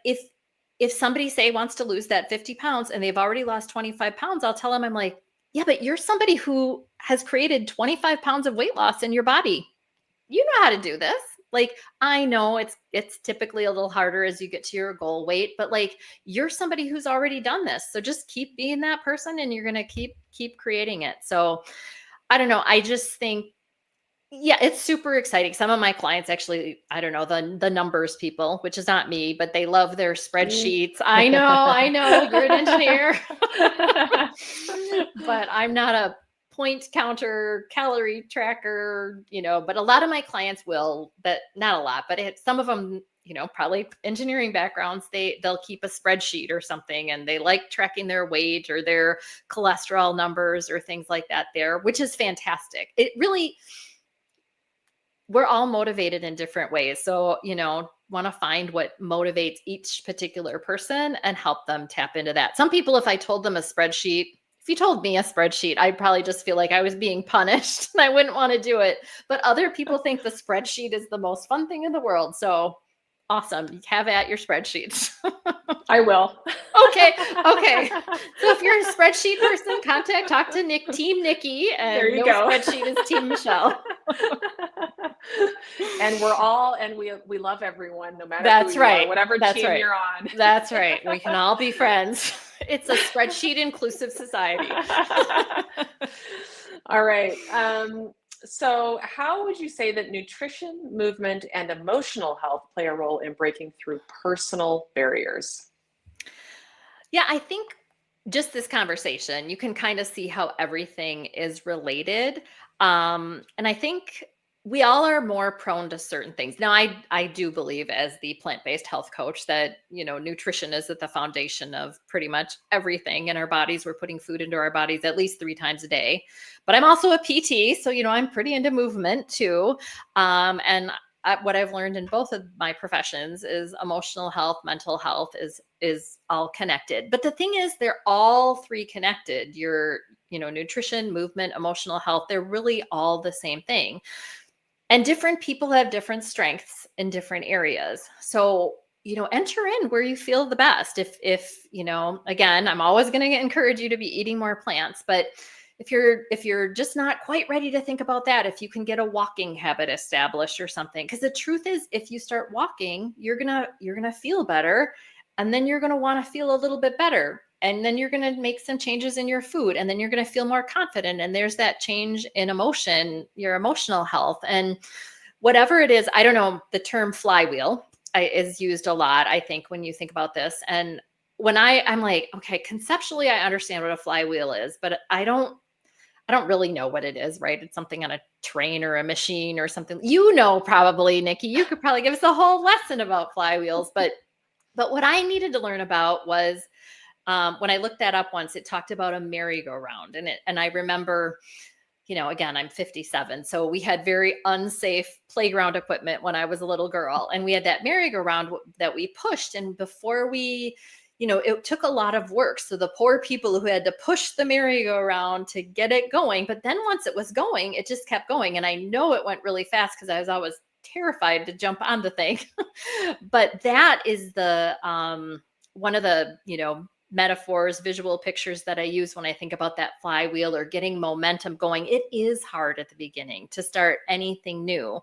if somebody say wants to lose that 50 pounds and they've already lost 25 pounds, I'll tell them, I'm like, yeah, but you're somebody who has created 25 pounds of weight loss in your body. You know how to do this. Like, I know it's typically a little harder as you get to your goal weight, but like, you're somebody who's already done this. So just keep being that person, and you're going to keep creating it. So I don't know. I just think, yeah, it's super exciting. Some of my clients actually, I don't know, the numbers people, which is not me, but they love their Mm. spreadsheets. I know, you're an engineer. But I'm not a point counter, calorie tracker, but a lot of my clients will, but not a lot, but some of them, probably engineering backgrounds, they'll keep a spreadsheet or something, and they like tracking their weight or their cholesterol numbers or things like that there, which is fantastic. It really, we're all motivated in different ways. So, want to find what motivates each particular person and help them tap into that. Some people, if you told me a spreadsheet, I'd probably just feel like I was being punished and I wouldn't want to do it. But other people think the spreadsheet is the most fun thing in the world. So awesome. Have at your spreadsheets. I will. Okay. So if you're a spreadsheet person, talk to Team Niki, There and you no go. spreadsheet is Team Michele. And we love everyone, no matter who That's you are, right. whatever That's team right. you're on. That's right. We can all be friends. It's a spreadsheet inclusive society. All right. So how would you say that nutrition, movement, and emotional health play a role in breaking through personal barriers? Yeah, I think just this conversation, you can kind of see how everything is related. And I think we all are more prone to certain things. Now, I do believe as the plant-based health coach that, nutrition is at the foundation of pretty much everything in our bodies. We're putting food into our bodies at least 3 times a day. But I'm also a PT, so I'm pretty into movement too. And what I've learned in both of my professions is emotional health, mental health is all connected. But the thing is, they're all three connected. Your nutrition, movement, emotional health, they're really all the same thing. And different people have different strengths in different areas. So, enter in where you feel the best. If again, I'm always going to encourage you to be eating more plants, but if you're just not quite ready to think about that, if you can get a walking habit established or something, because the truth is, if you start walking, you're gonna feel better, and then you're gonna want to feel a little bit better, and then you're going to make some changes in your food, and then you're going to feel more confident, and there's that change in emotion, your emotional health, and whatever it is. I don't know, the term flywheel is used a lot, I think, when you think about this. And when I'm like, okay, conceptually I understand what a flywheel is, but I don't really know what it is, right? It's something on a train or a machine or something. Probably, Nikki, you could probably give us a whole lesson about flywheels, but what I needed to learn about was, when I looked that up once, it talked about a merry-go-round, and I remember, again, I'm 57, so we had very unsafe playground equipment when I was a little girl, and we had that merry-go-round that we pushed, and before we, it took a lot of work. So the poor people who had to push the merry-go-round to get it going, but then once it was going, it just kept going, and I know it went really fast because I was always terrified to jump on the thing. But that is the one of the metaphors, visual pictures that I use when I think about that flywheel or getting momentum going. It is hard at the beginning to start anything new.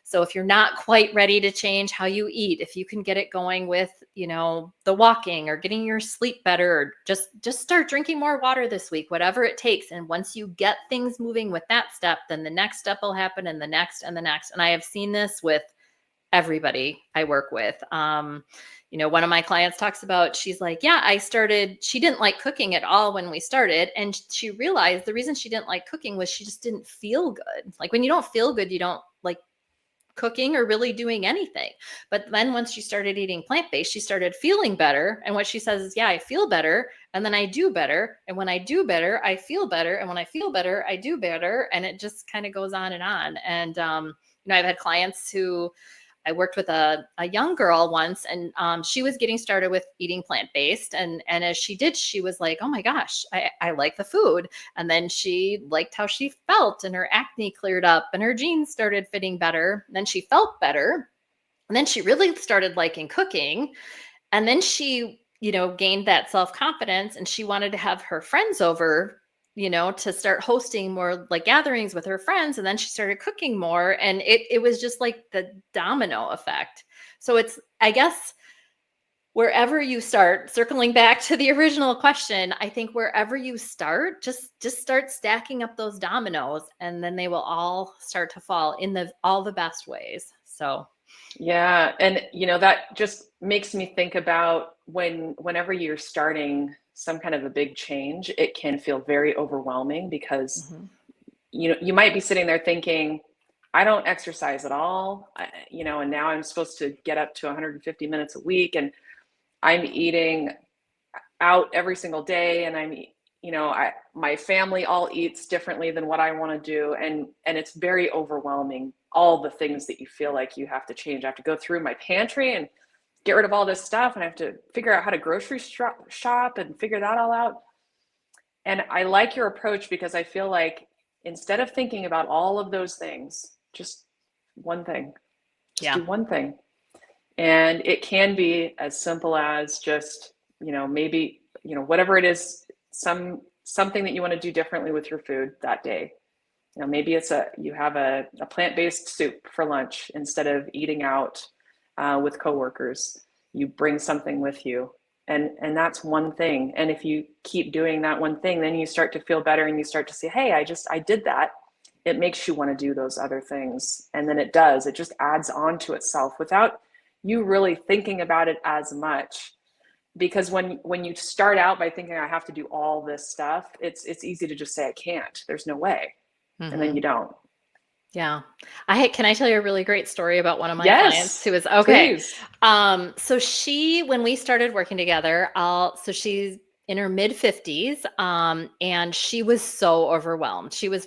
So if you're not quite ready to change how you eat, if you can get it going with, the walking or getting your sleep better, or just start drinking more water this week, whatever it takes. And once you get things moving with that step, then the next step will happen, and the next and the next. And I have seen this with everybody I work with. One of my clients talks about, she's like, yeah, she didn't like cooking at all when we started. And she realized the reason she didn't like cooking was she just didn't feel good. Like, when you don't feel good, you don't like cooking or really doing anything. But then once she started eating plant-based, she started feeling better. And what she says is, yeah, I feel better. And then I do better. And when I do better, I feel better. And when I feel better, I do better. And it just kind of goes on and on. And, I've had clients who, I worked with a young girl once, and she was getting started with eating plant-based. And as she did, she was like, oh my gosh, I like the food. And then she liked how she felt, and her acne cleared up, and her jeans started fitting better. And then she felt better. And then she really started liking cooking. And then she, gained that self-confidence, and she wanted to have her friends over, to start hosting more like gatherings with her friends. And then she started cooking more, and it was just like the domino effect. So it's, I guess, wherever you start, circling back to the original question, I think wherever you start, just start stacking up those dominoes, and then they will all start to fall in all the best ways. So Yeah, and that just makes me think about whenever you're starting some kind of a big change, it can feel very overwhelming because mhm. you might be sitting there thinking, I don't exercise at all, and now I'm supposed to get up to 150 minutes a week, and I'm eating out every single day, and my family all eats differently than what I want to do, and it's very overwhelming, all the things that you feel like you have to change. I have to go through my pantry and get rid of all this stuff, and I have to figure out how to grocery shop and figure that all out. And I like your approach because I feel like instead of thinking about all of those things, just one thing, just Yeah. do one thing. And it can be as simple as just, maybe, whatever it is, something that you want to do differently with your food that day. Maybe you have a plant-based soup for lunch instead of eating out with coworkers. You bring something with you, and that's one thing. And if you keep doing that one thing, then you start to feel better, and you start to say, hey, I did that. It makes you want to do those other things, and then it just adds on to itself without you really thinking about it as much. Because when you start out by thinking I have to do all this stuff, it's easy to just say I can't. There's no way, and then Mhm. you don't. Yeah. Can I tell you a really great story about one of my clients Yes, who is okay. please. So when we started working together, so she's in her mid 50s, and she was so overwhelmed. She was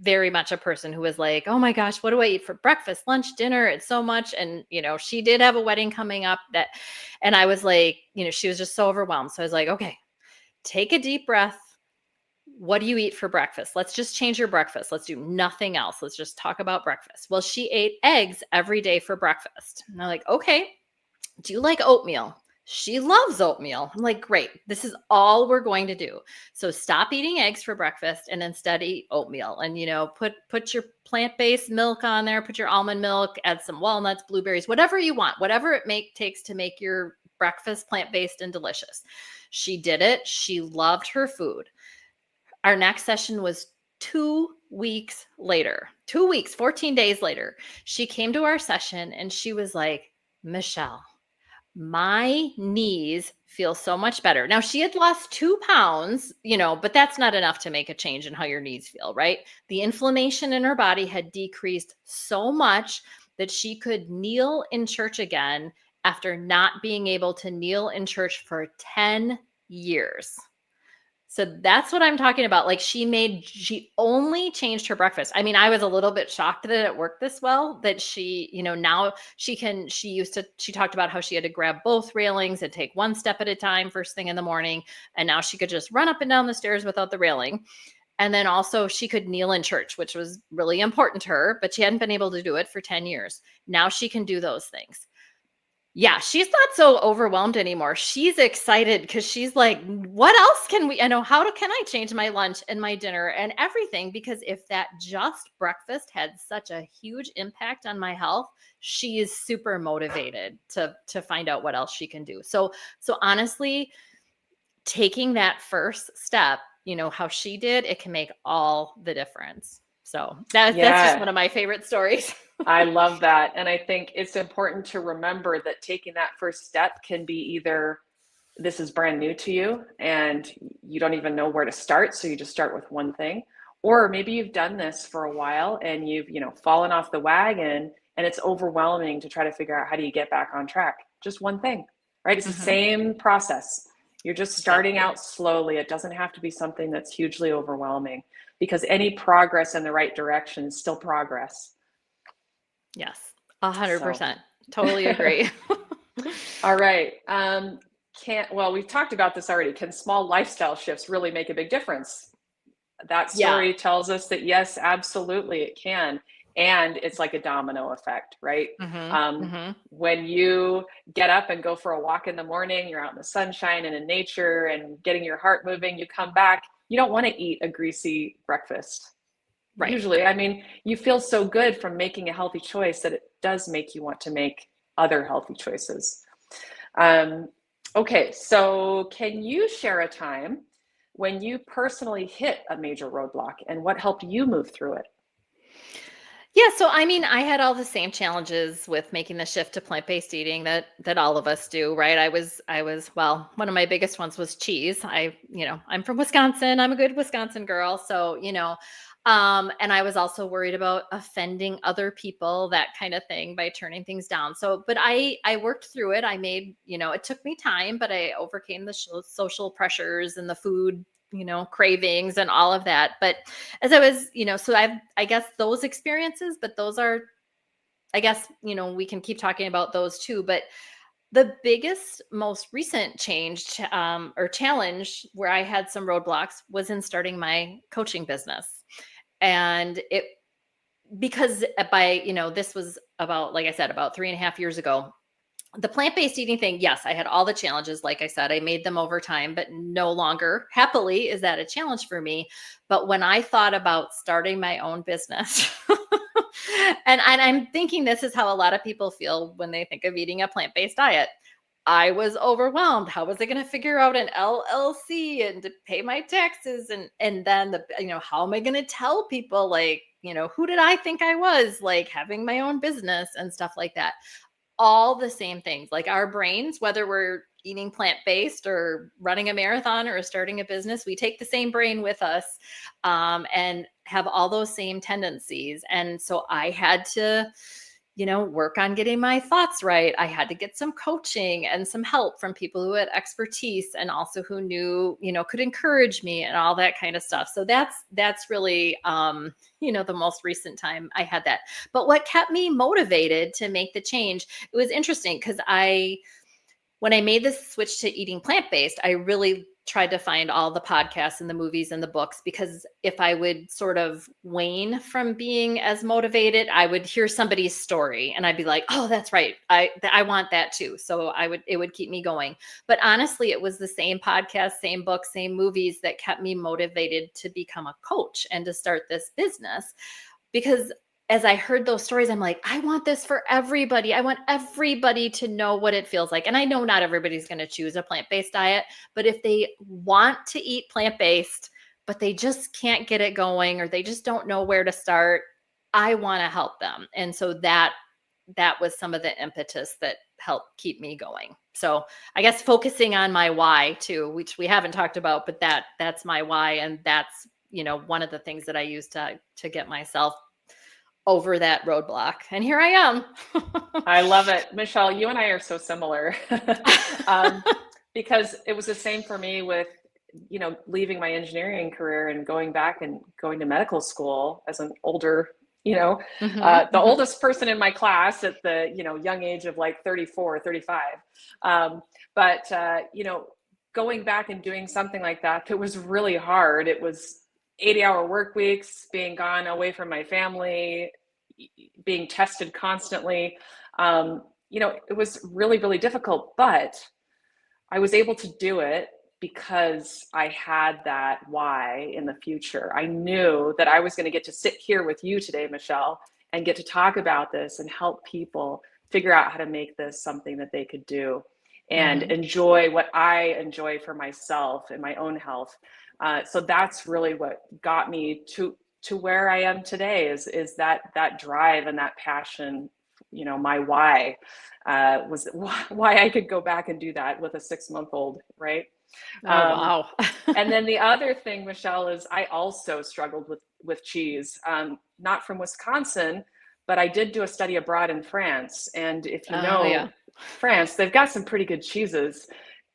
very much a person who was like, oh my gosh, what do I eat for breakfast, lunch, dinner? It's so much. And, she did have a wedding coming up and I was like, she was just so overwhelmed. So I was like, okay, take a deep breath. What do you eat for breakfast? Let's just change your breakfast. Let's do nothing else. Let's just talk about breakfast. Well, she ate eggs every day for breakfast. And I'm like, okay, do you like oatmeal? She loves oatmeal. I'm like, great. This is all we're going to do. So stop eating eggs for breakfast and instead eat oatmeal. And put your plant-based milk on there, put your almond milk, add some walnuts, blueberries, whatever you want, whatever it takes to make your breakfast plant-based and delicious. She did it. She loved her food. Our next session was 2 weeks later, 2 weeks, 14 days later. She came to our session and she was like, Michele, my knees feel so much better. Now, she had lost 2 pounds, but that's not enough to make a change in how your knees feel, right? The inflammation in her body had decreased so much that she could kneel in church again after not being able to kneel in church for 10 years. So that's what I'm talking about. Like she only changed her breakfast. I mean, I was a little bit shocked that it worked this well, that she, now she talked about how she had to grab both railings and take one step at a time first thing in the morning. And now she could just run up and down the stairs without the railing. And then also she could kneel in church, which was really important to her, but she hadn't been able to do it for 10 years. Now she can do those things. Yeah, she's not so overwhelmed anymore. She's excited because she's like, what else can can I change my lunch and my dinner and everything? Because if that just breakfast had such a huge impact on my health, she is super motivated to find out what else she can do. So honestly, taking that first step, how she did, it can make all the difference. So that's just one Yeah, of my favorite stories. I love that. And I think it's important to remember that taking that first step can be either this is brand new to you and you don't even know where to start, so you just start with one thing. Or maybe you've done this for a while and you've, fallen off the wagon and it's overwhelming to try to figure out how do you get back on track. Just one thing, right? It's the Mhm. same process. You're just starting Exactly. out slowly. It doesn't have to be something that's hugely overwhelming because any progress in the right direction is still progress. Yes, So 100%. Totally agree. all right. We've talked about this already. Can small lifestyle shifts really make a big difference? That Yeah. story tells us that yes, absolutely it can. And it's like a domino effect, right? Mhm, Um, mhm. when you get up and go for a walk in the morning, you're out in the sunshine and in nature and getting your heart moving, you come back, you don't want to eat a greasy breakfast. Right. Usually, I mean, you feel so good from making a healthy choice that it does make you want to make other healthy choices. Um, okay, so can you share a time when you personally hit a major roadblock and what helped you move through it? Yeah, so I mean, I had all the same challenges with making the shift to plant-based eating that all of us do, right? Well, one of my biggest ones was cheese. I'm from Wisconsin. I'm a good Wisconsin girl, so, and I was also worried about offending other people, that kind of thing, by turning things down. So, but I worked through it. I made, it took me time, but I overcame the social pressures and the food, cravings and all of that. But as I was, so I guess those experiences, but those are, I guess, we can keep talking about those too. But the biggest, most recent change or challenge where I had some roadblocks was in starting my coaching business. And because this was about, like I said, about 3.5 years ago. The plant-based eating thing, yes, I had all the challenges. Like I said, I made them over time, but no longer, happily, is that a challenge for me. But when I thought about starting my own business, and I'm thinking this is how a lot of people feel when they think of eating a plant-based diet. I was overwhelmed. How was I going to figure out an LLC and to pay my taxes? And then how am I going to tell people, like, who did I think I was, like, having my own business and stuff like that? All the same things. Like, our brains, whether we're eating plant-based or running a marathon or starting a business, we take the same brain with us. And have all those same tendencies. And so I had to, work on getting my thoughts right. I had to get some coaching and some help from people who had expertise and also who knew, could encourage me and all that kind of stuff. So that's really, the most recent time I had that. But what kept me motivated to make the change, it was interesting because when I made this switch to eating plant-based, I really tried to find all the podcasts and the movies and the books, because if I would sort of wane from being as motivated, I would hear somebody's story and I'd be like, oh, that's right. I want that too. So it would keep me going. But honestly, it was the same podcast, same books, same movies that kept me motivated to become a coach and to start this business. Because as I heard those stories, I'm like, I want this for everybody. I want everybody to know what it feels like. And I know not everybody's going to choose a plant-based diet, but if they want to eat plant-based, but they just can't get it going, or they just don't know where to start, I want to help them. And so that was some of the impetus that helped keep me going. So I guess focusing on my why too, which we haven't talked about, but that's my why. And that's, one of the things that I use to get myself over that roadblock. And here I am. I love it. Michele, you and I are so similar because it was the same for me with, leaving my engineering career and going back and going to medical school as an older, the oldest person in my class at the, young age of like 34, 35. But going back and doing something like that was really hard. It was 80-hour work weeks, being gone away from my family, being tested constantly. It was really, really difficult, but I was able to do it because I had that why in the future. I knew that I was going to get to sit here with you today, Michele, and get to talk about this and help people figure out how to make this something that they could do and enjoy what I enjoy for myself and my own health. So that's really what got me to where I am today is that drive and that passion. My why was why I could go back and do that with a 6-month-old, right? Oh, wow. And then the other thing, Michele, is I also struggled with cheese. Not from Wisconsin, but I did do a study abroad in France. And if you know France, they've got some pretty good cheeses.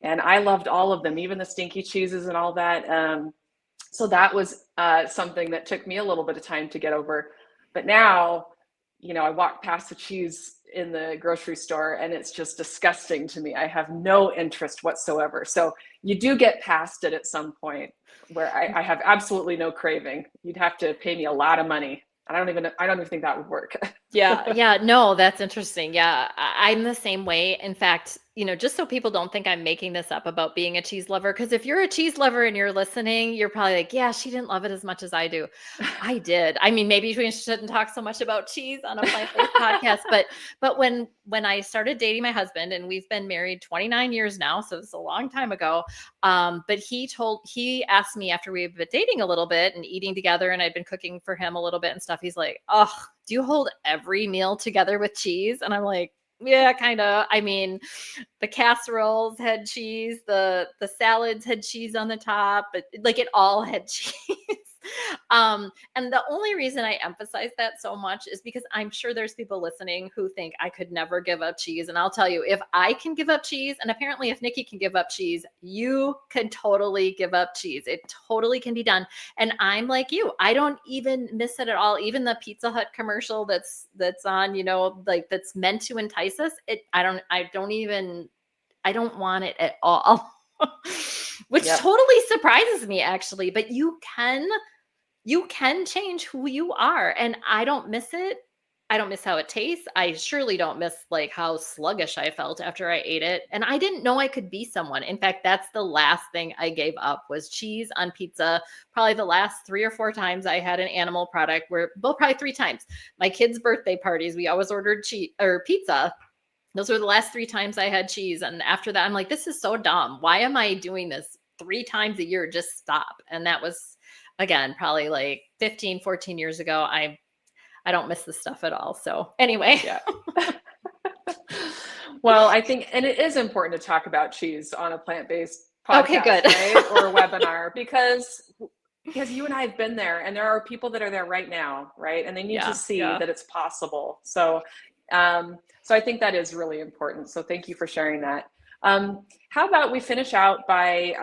And I loved all of them, even the stinky cheeses and all that. So that was something that took me a little bit of time to get over. But now, I walk past the cheese in the grocery store and it's just disgusting to me. I have no interest whatsoever. So you do get past it at some point where I have absolutely no craving. You'd have to pay me a lot of money. I don't even think that would work. Yeah. No, that's interesting. Yeah. I'm the same way. In fact, just so people don't think I'm making this up about being a cheese lover, because if you're a cheese lover and you're listening, you're probably like, yeah, she didn't love it as much as I do. I did. I mean, maybe we shouldn't talk so much about cheese on a plant-based podcast, but when I started dating my husband, and we've been married 29 years now, so it's a long time ago. But he asked me after we've been dating a little bit and eating together, and I'd been cooking for him a little bit and stuff. He's like, oh, do you hold every meal together with cheese? And I'm like, yeah, kind of. I mean, the casseroles had cheese, the salads had cheese on the top, but like it all had cheese. And the only reason I emphasize that so much is because I'm sure there's people listening who think I could never give up cheese. And I'll tell you, if I can give up cheese, and apparently if Niki can give up cheese, you can totally give up cheese. It totally can be done. And I'm like you, I don't even miss it at all. Even the Pizza Hut commercial that's on, like that's meant to entice us. I don't want it at all. Which totally surprises me, actually. But you can change who you are, and I don't miss it. I don't miss how it tastes. I surely don't miss like how sluggish I felt after I ate it. And I didn't know I could be someone. In fact, that's the last thing I gave up was cheese on pizza. Probably the last 3 or 4 times I had an animal product probably 3 times. My kids' birthday parties, we always ordered cheese or pizza. Those were the last 3 times I had cheese. And after that, I'm like, this is so dumb. Why am I doing this 3 times a year? Just stop. And that was, again, probably like 15, 14 years ago. I don't miss this stuff at all. So anyway. Yeah. Well, I think, and it is important to talk about cheese on a plant-based podcast, okay, good. right? Or a webinar, because because you and I have been there, and there are people that are there right now, right? And they need to Yeah, see yeah. that it's possible. So I think that is really important. So thank you for sharing that. How about we finish out by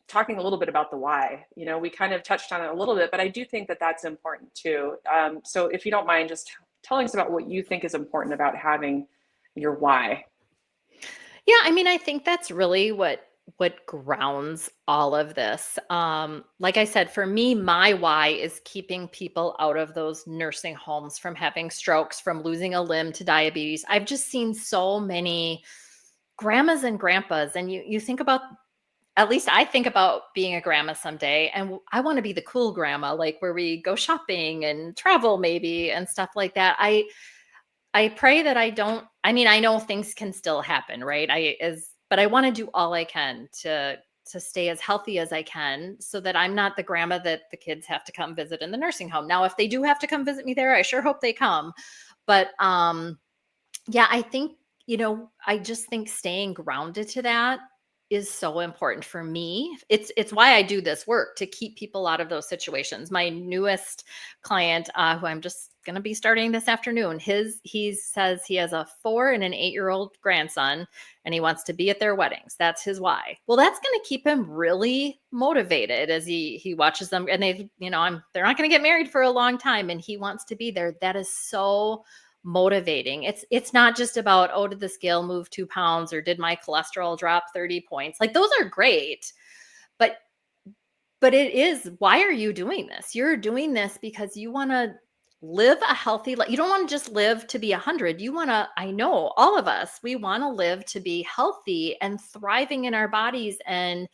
talking a little bit about the why? We kind of touched on it a little bit, but I do think that that's important too. So if you don't mind, just telling us about what you think is important about having your why. Yeah, I mean, I think that's really what grounds all of this. Like I said, for me, my why is keeping people out of those nursing homes, from having strokes, from losing a limb to diabetes. I've just seen so many grandmas and grandpas, and you think about, at least I think about being a grandma someday, and I want to be the cool grandma, like where we go shopping and travel maybe and stuff like that. I pray that I don't. I mean, I know things can still happen, right? But I want to do all I can to stay as healthy as I can, so that I'm not the grandma that the kids have to come visit in the nursing home. Now, if they do have to come visit me there, I sure hope they come. But yeah, I think, I just think staying grounded to that is so important for me. It's why I do this work, to keep people out of those situations. My newest client, who I'm just going to be starting this afternoon, he says he has a 4 and an 8-year-old grandson, and he wants to be at their weddings. That's his why. Well, that's going to keep him really motivated as he watches them, and they're not going to get married for a long time, and he wants to be there. That is so motivating. It's not just about, oh, did the scale move 2 pounds, or did my cholesterol drop 30 points? Like, those are great, but it is, why are you doing this? You're doing this because you want to live a healthy life. You don't want to just live to be 100. You want to, I know all of us, we want to live to be healthy and thriving in our bodies, and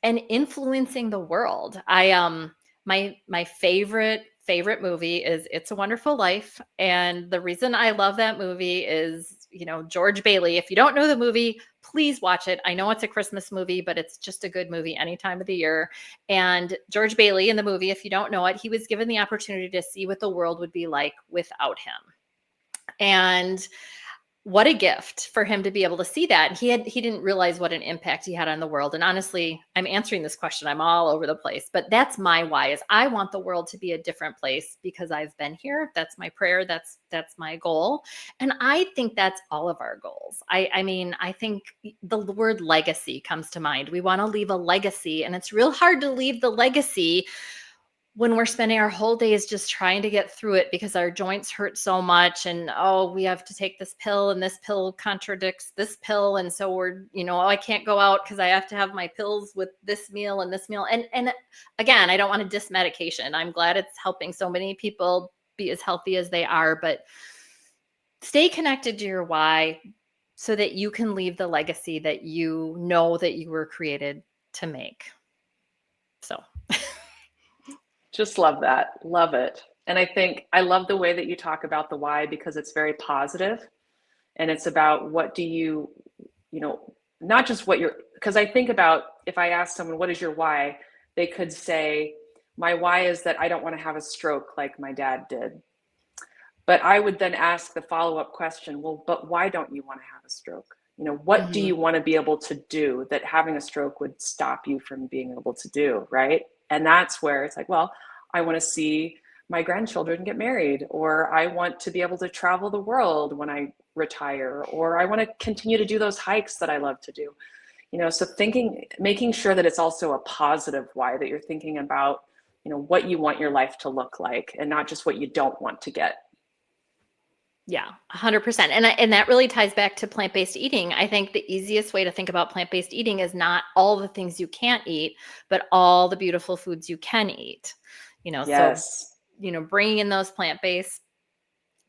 influencing the world. My favorite movie is It's a Wonderful Life, and the reason I love that movie is, George Bailey. If you don't know the movie, please watch it. I know it's a Christmas movie, but it's just a good movie any time of the year. And George Bailey in the movie, if you don't know it, he was given the opportunity to see what the world would be like without him. And what a gift for him to be able to see that. He didn't realize what an impact he had on the world. And honestly, I'm answering this question, I'm all over the place, but that's my why, is I want the world to be a different place because I've been here. That's my prayer. That's my goal. And I think that's all of our goals. I mean, I think the word legacy comes to mind. We want to leave a legacy, and it's real hard to leave the legacy when we're spending our whole days just trying to get through it because our joints hurt so much, and we have to take this pill, and this pill contradicts this pill, and so we're, I can't go out because I have to have my pills with this meal and this meal. And again, I don't want to diss medication. I'm glad it's helping so many people be as healthy as they are, but stay connected to your why so that you can leave the legacy that you know that you were created to make. So Just love that. Love it. And I think I love the way that you talk about the why, because it's very positive, and it's about what do not just what you're, because I think about, if I ask someone, what is your why? They could say, my why is that I don't want to have a stroke like my dad did. But I would then ask the follow-up question, well, but why don't you want to have a stroke? What do you want to be able to do that having a stroke would stop you from being able to do, right? And that's where it's like, well, I want to see my grandchildren get married, or I want to be able to travel the world when I retire, or I want to continue to do those hikes that I love to do. So making sure that it's also a positive why, that you're thinking about, what you want your life to look like, and not just what you don't want to get. Yeah, 100%. And that really ties back to plant-based eating. I think the easiest way to think about plant-based eating is not all the things you can't eat, but all the beautiful foods you can eat. Yes. So, bringing in those plant-based,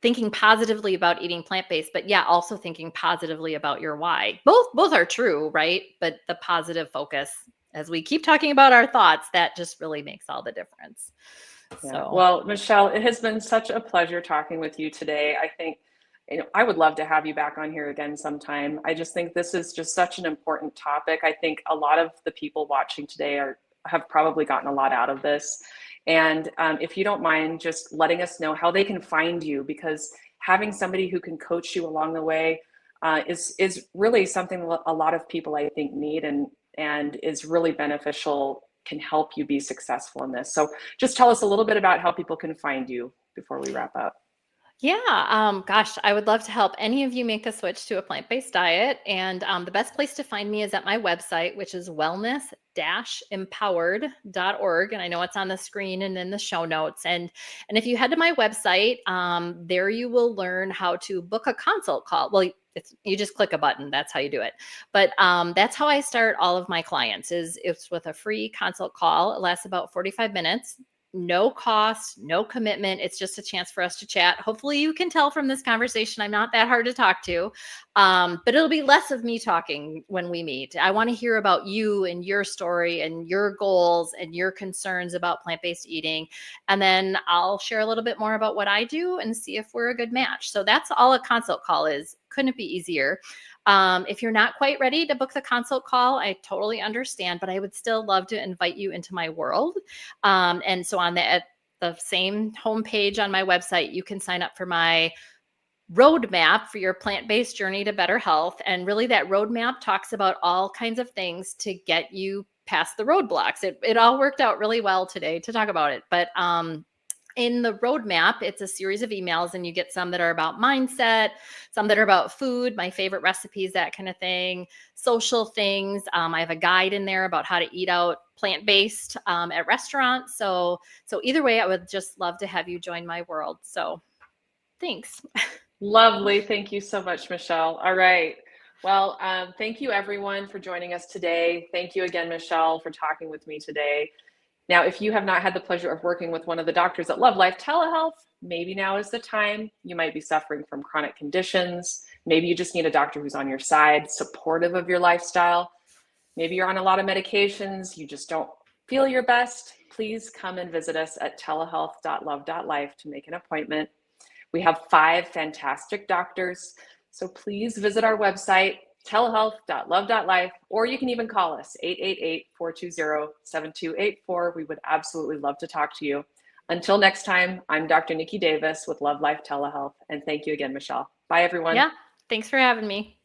thinking positively about eating plant-based, but yeah, also thinking positively about your why. Both are true, right? But the positive focus, as we keep talking about our thoughts, that just really makes all the difference. Yeah. So, Well, Michele, it has been such a pleasure talking with you today. I think, I would love to have you back on here again sometime. I just think this is just such an important topic. I think a lot of the people watching today have probably gotten a lot out of this. And if you don't mind just letting us know how they can find you, because having somebody who can coach you along the way is really something a lot of people, I think, need, and is really beneficial can help you be successful in this. So just tell us a little bit about how people can find you before we wrap up. Yeah, gosh, I would love to help any of you make the switch to a plant-based diet. And the best place to find me is at my website, which is wellness-empowered.org. And I know it's on the screen and in the show notes. And if you head to my website, there you will learn how to book a consult call. Well, you just click a button. That's how you do it. But that's how I start all of my clients. It's with a free consult call. It lasts about 45 minutes. No cost, no commitment. It's just a chance for us to chat. Hopefully you can tell from this conversation, I'm not that hard to talk to, but it'll be less of me talking when we meet. I want to hear about you and your story and your goals and your concerns about plant-based eating. And then I'll share a little bit more about what I do and see if we're a good match. So that's all a consult call is. Couldn't be easier. If you're not quite ready to book the consult call, I totally understand, but I would still love to invite you into my world. And so at the same homepage on my website, you can sign up for my roadmap for your plant-based journey to better health. And really that roadmap talks about all kinds of things to get you past the roadblocks. It all worked out really well today to talk about it. But in the roadmap, it's a series of emails, and you get some that are about mindset, some that are about food, my favorite recipes, that kind of thing, social things. I have a guide in there about how to eat out plant-based at restaurants. So either way, I would just love to have you join my world. So thanks. Lovely. Thank you so much, Michele. All right. Well, thank you everyone for joining us today. Thank you again, Michele, for talking with me today. Now, if you have not had the pleasure of working with one of the doctors at Love.Life Telehealth, maybe now is the time. You might be suffering from chronic conditions. Maybe you just need a doctor who's on your side, supportive of your lifestyle. Maybe you're on a lot of medications, you just don't feel your best. Please come and visit us at telehealth.love.life to make an appointment. We have 5 fantastic doctors, so please visit our website, telehealth.love.life, or you can even call us, 888-420-7284. We would absolutely love to talk to you. Until next time, I'm Dr. Niki Davis with Love.Life Telehealth, and thank you again, Michele. Bye, everyone. Yeah, thanks for having me.